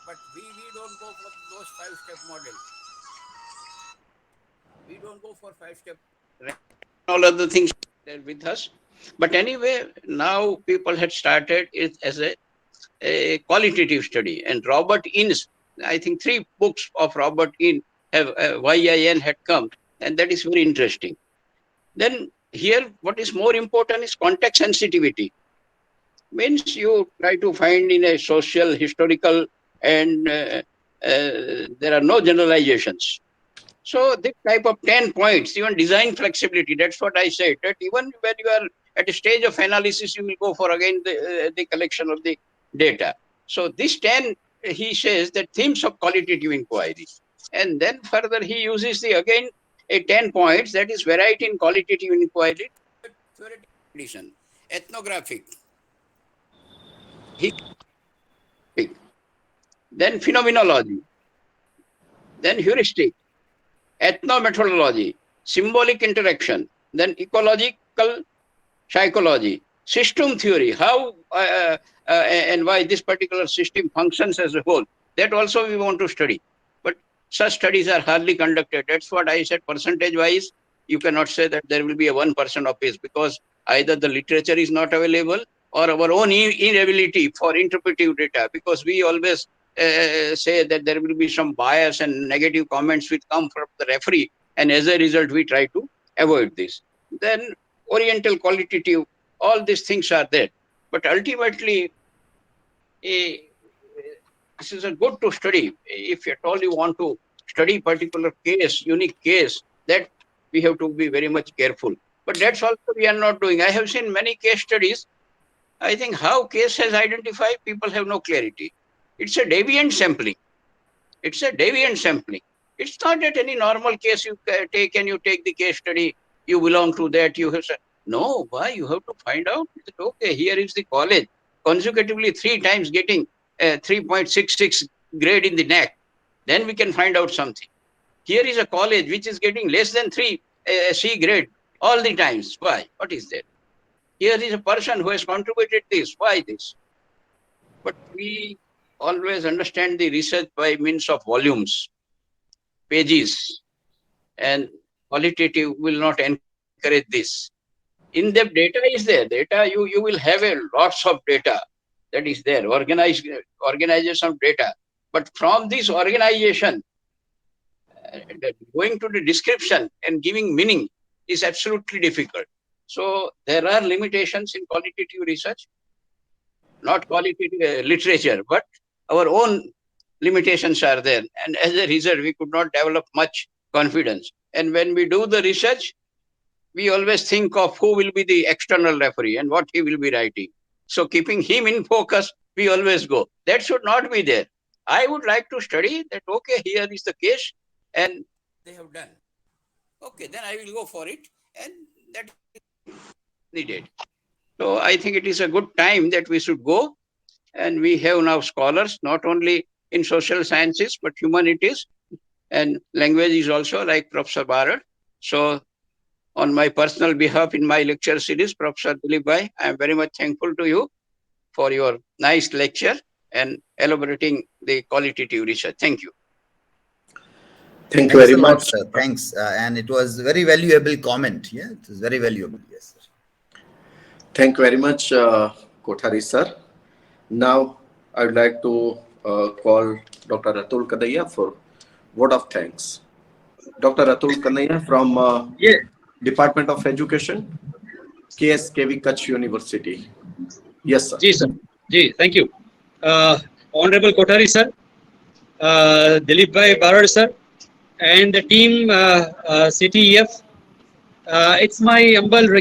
But we don't go for those 5-step models. We don't go for 5-step. All other things there with us. But anyway, now people had started it as a qualitative study. And Robert Innes, I think 3 books of Robert Innes have YIN had come, and that is very interesting. Then here, what is more important is context sensitivity. Means you try to find in a social, historical, and there are no generalizations. So this type of 10 points, even design flexibility, that's what I said, that even when you are at a stage of analysis, you will go for again the collection of the data. So this 10, he says that themes of qualitative inquiry. And then further he uses again a 10 points, that is variety in qualitative inquiry, theoretical tradition, ethnographic, then phenomenology, then heuristic, ethnomethodology, symbolic interaction, then ecological psychology, system theory, how and why this particular system functions as a whole. That also we want to study. But such studies are hardly conducted. That's what I said, percentage-wise, you cannot say that there will be a 1% of this, because either the literature is not available or our own inability for interpretive data, because we always say that there will be some bias and negative comments which come from the referee, and as a result we try to avoid this. Then oriental qualitative, all these things are there, but ultimately this is a good to study. If at all you want to study particular case, unique case, that we have to be very much careful. But that's also we are not doing. I have seen many case studies. I think how case has identified, people have no clarity. It's a deviant sampling. It's a deviant sampling. It's not that any normal case you take and you take the case study, you belong to that, you have said, no, why? You have to find out that, okay, here is the college, consecutively 3 times getting 3.66 grade in the neck. Then we can find out something. Here is a college which is getting less than 3 C grade all the times. Why? What is that? Here is a person who has contributed this. Why this? But we always understand the research by means of volumes, pages, and qualitative will not encourage this. In-depth data is there. Data, you will have lots of data that is there, organization of data. But from this organization, going to the description and giving meaning is absolutely difficult. So there are limitations in qualitative research, not qualitative literature, but our own limitations are there. And as a result, we could not develop much confidence. And when we do the research, we always think of who will be the external referee and what he will be writing. So keeping him in focus, we always go. That should not be there. I would like to study that, okay, here is the case and they have done. Okay, then I will go for it, and that is needed. So I think it is a good time that we should go. And we have now scholars, not only in social sciences, but humanities and language is also, like Professor Bharat. So on my personal behalf, in my lecture series, Professor Dilip Bhai, I am very much thankful to you for your nice lecture and elaborating the qualitative research. Thank you. Thank you Thanks very a lot, much. sir. Thanks. And it was very valuable comment. Yeah, it was very valuable. Yes, sir. Thank you very much, Kothari sir. Now, I would like to call Dr. Atul Kadaya for word of thanks. Dr. Atul Kadaya from Yeah. Department of Education, KSKV Kutch University. Yes, sir. Ji, sir. Ji, thank you. Honorable Kothari, sir, Dilip Bhai Barad, sir, and the team CTEF. It's my humble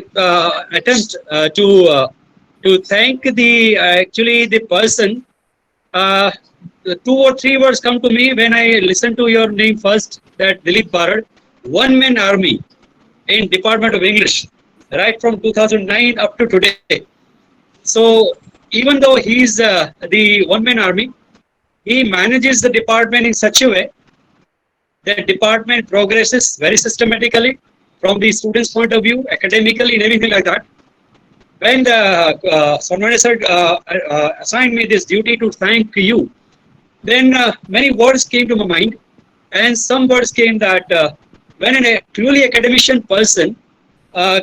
attempt to thank the actually the person. The 2 or 3 words come to me when I listen to your name first. That Dilip Barad, one man army. in Department of English, right from 2009 up to today. So even though he's the one-man army, he manages the department in such a way that department progresses very systematically from the student's point of view, academically, and everything like that. When Sonwani sir assigned me this duty to thank you, then many words came to my mind, and some words came that when a truly academician person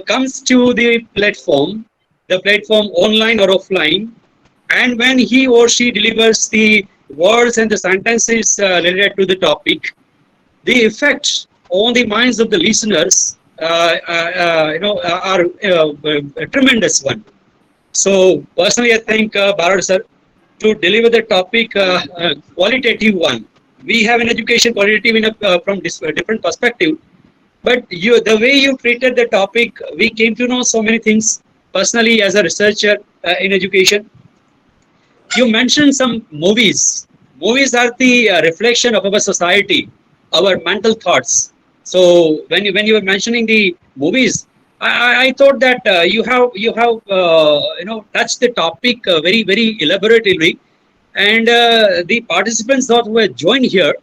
comes to the platform online or offline, and when he or she delivers the words and the sentences related to the topic, the effects on the minds of the listeners are a tremendous one. So personally, I thank Bharat sir to deliver the topic qualitative one. We have an education qualitative from this different perspective, but the way you treated the topic, we came to know so many things personally as a researcher in education. You mentioned some movies. Movies are the reflection of our society, our mental thoughts. So when you were mentioning the movies, I thought that you have touched the topic very elaborately, and the participants that were joined here,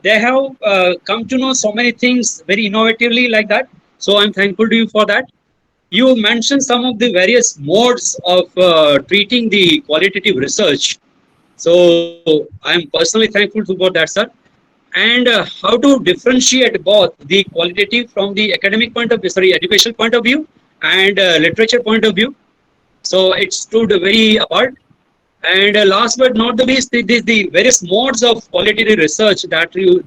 they have come to know so many things very innovatively like that. So I'm thankful to you for that. You mentioned some of the various modes of treating the qualitative research. So I'm personally thankful for that, sir. And how to differentiate both the qualitative from the academic point of view, sorry, educational point of view, and literature point of view. So it stood very apart. And last but not the least, the various modes of qualitative research that you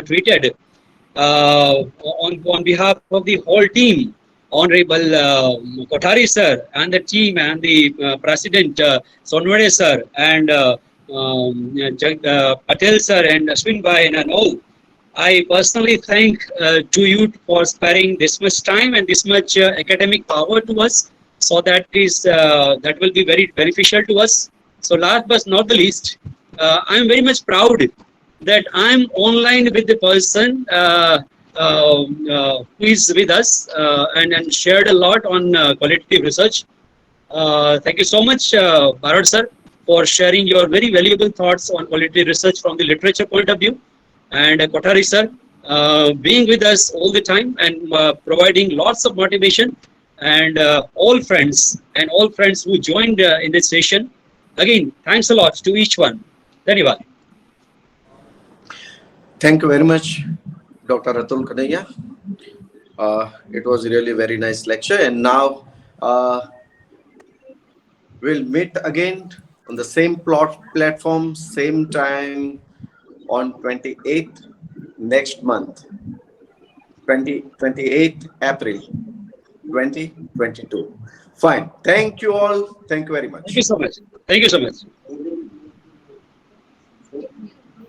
treated on behalf of the whole team, Honorable Kothari sir and the team and the President Sonwade sir and Patel sir and Ashwin Bhai and all. I personally thank to you for sparing this much time and this much academic power to us. So that will be very beneficial to us. So last but not the least, I am very much proud that I am online with the person who is with us and shared a lot on qualitative research. Thank you so much, Bharat sir, for sharing your very valuable thoughts on qualitative research from the literature point of view. And Kothari sir, being with us all the time and providing lots of motivation. And all friends who joined in this session, again, thanks a lot to each one. Dhanyavad. Thank you very much, Dr. Atul Kanaya. It was really very nice lecture, and now we'll meet again on the same platform, same time on 28th next month, 28th April 2022. Fine. Thank you all. Thank you very much. Thank you so much. Thank you so much.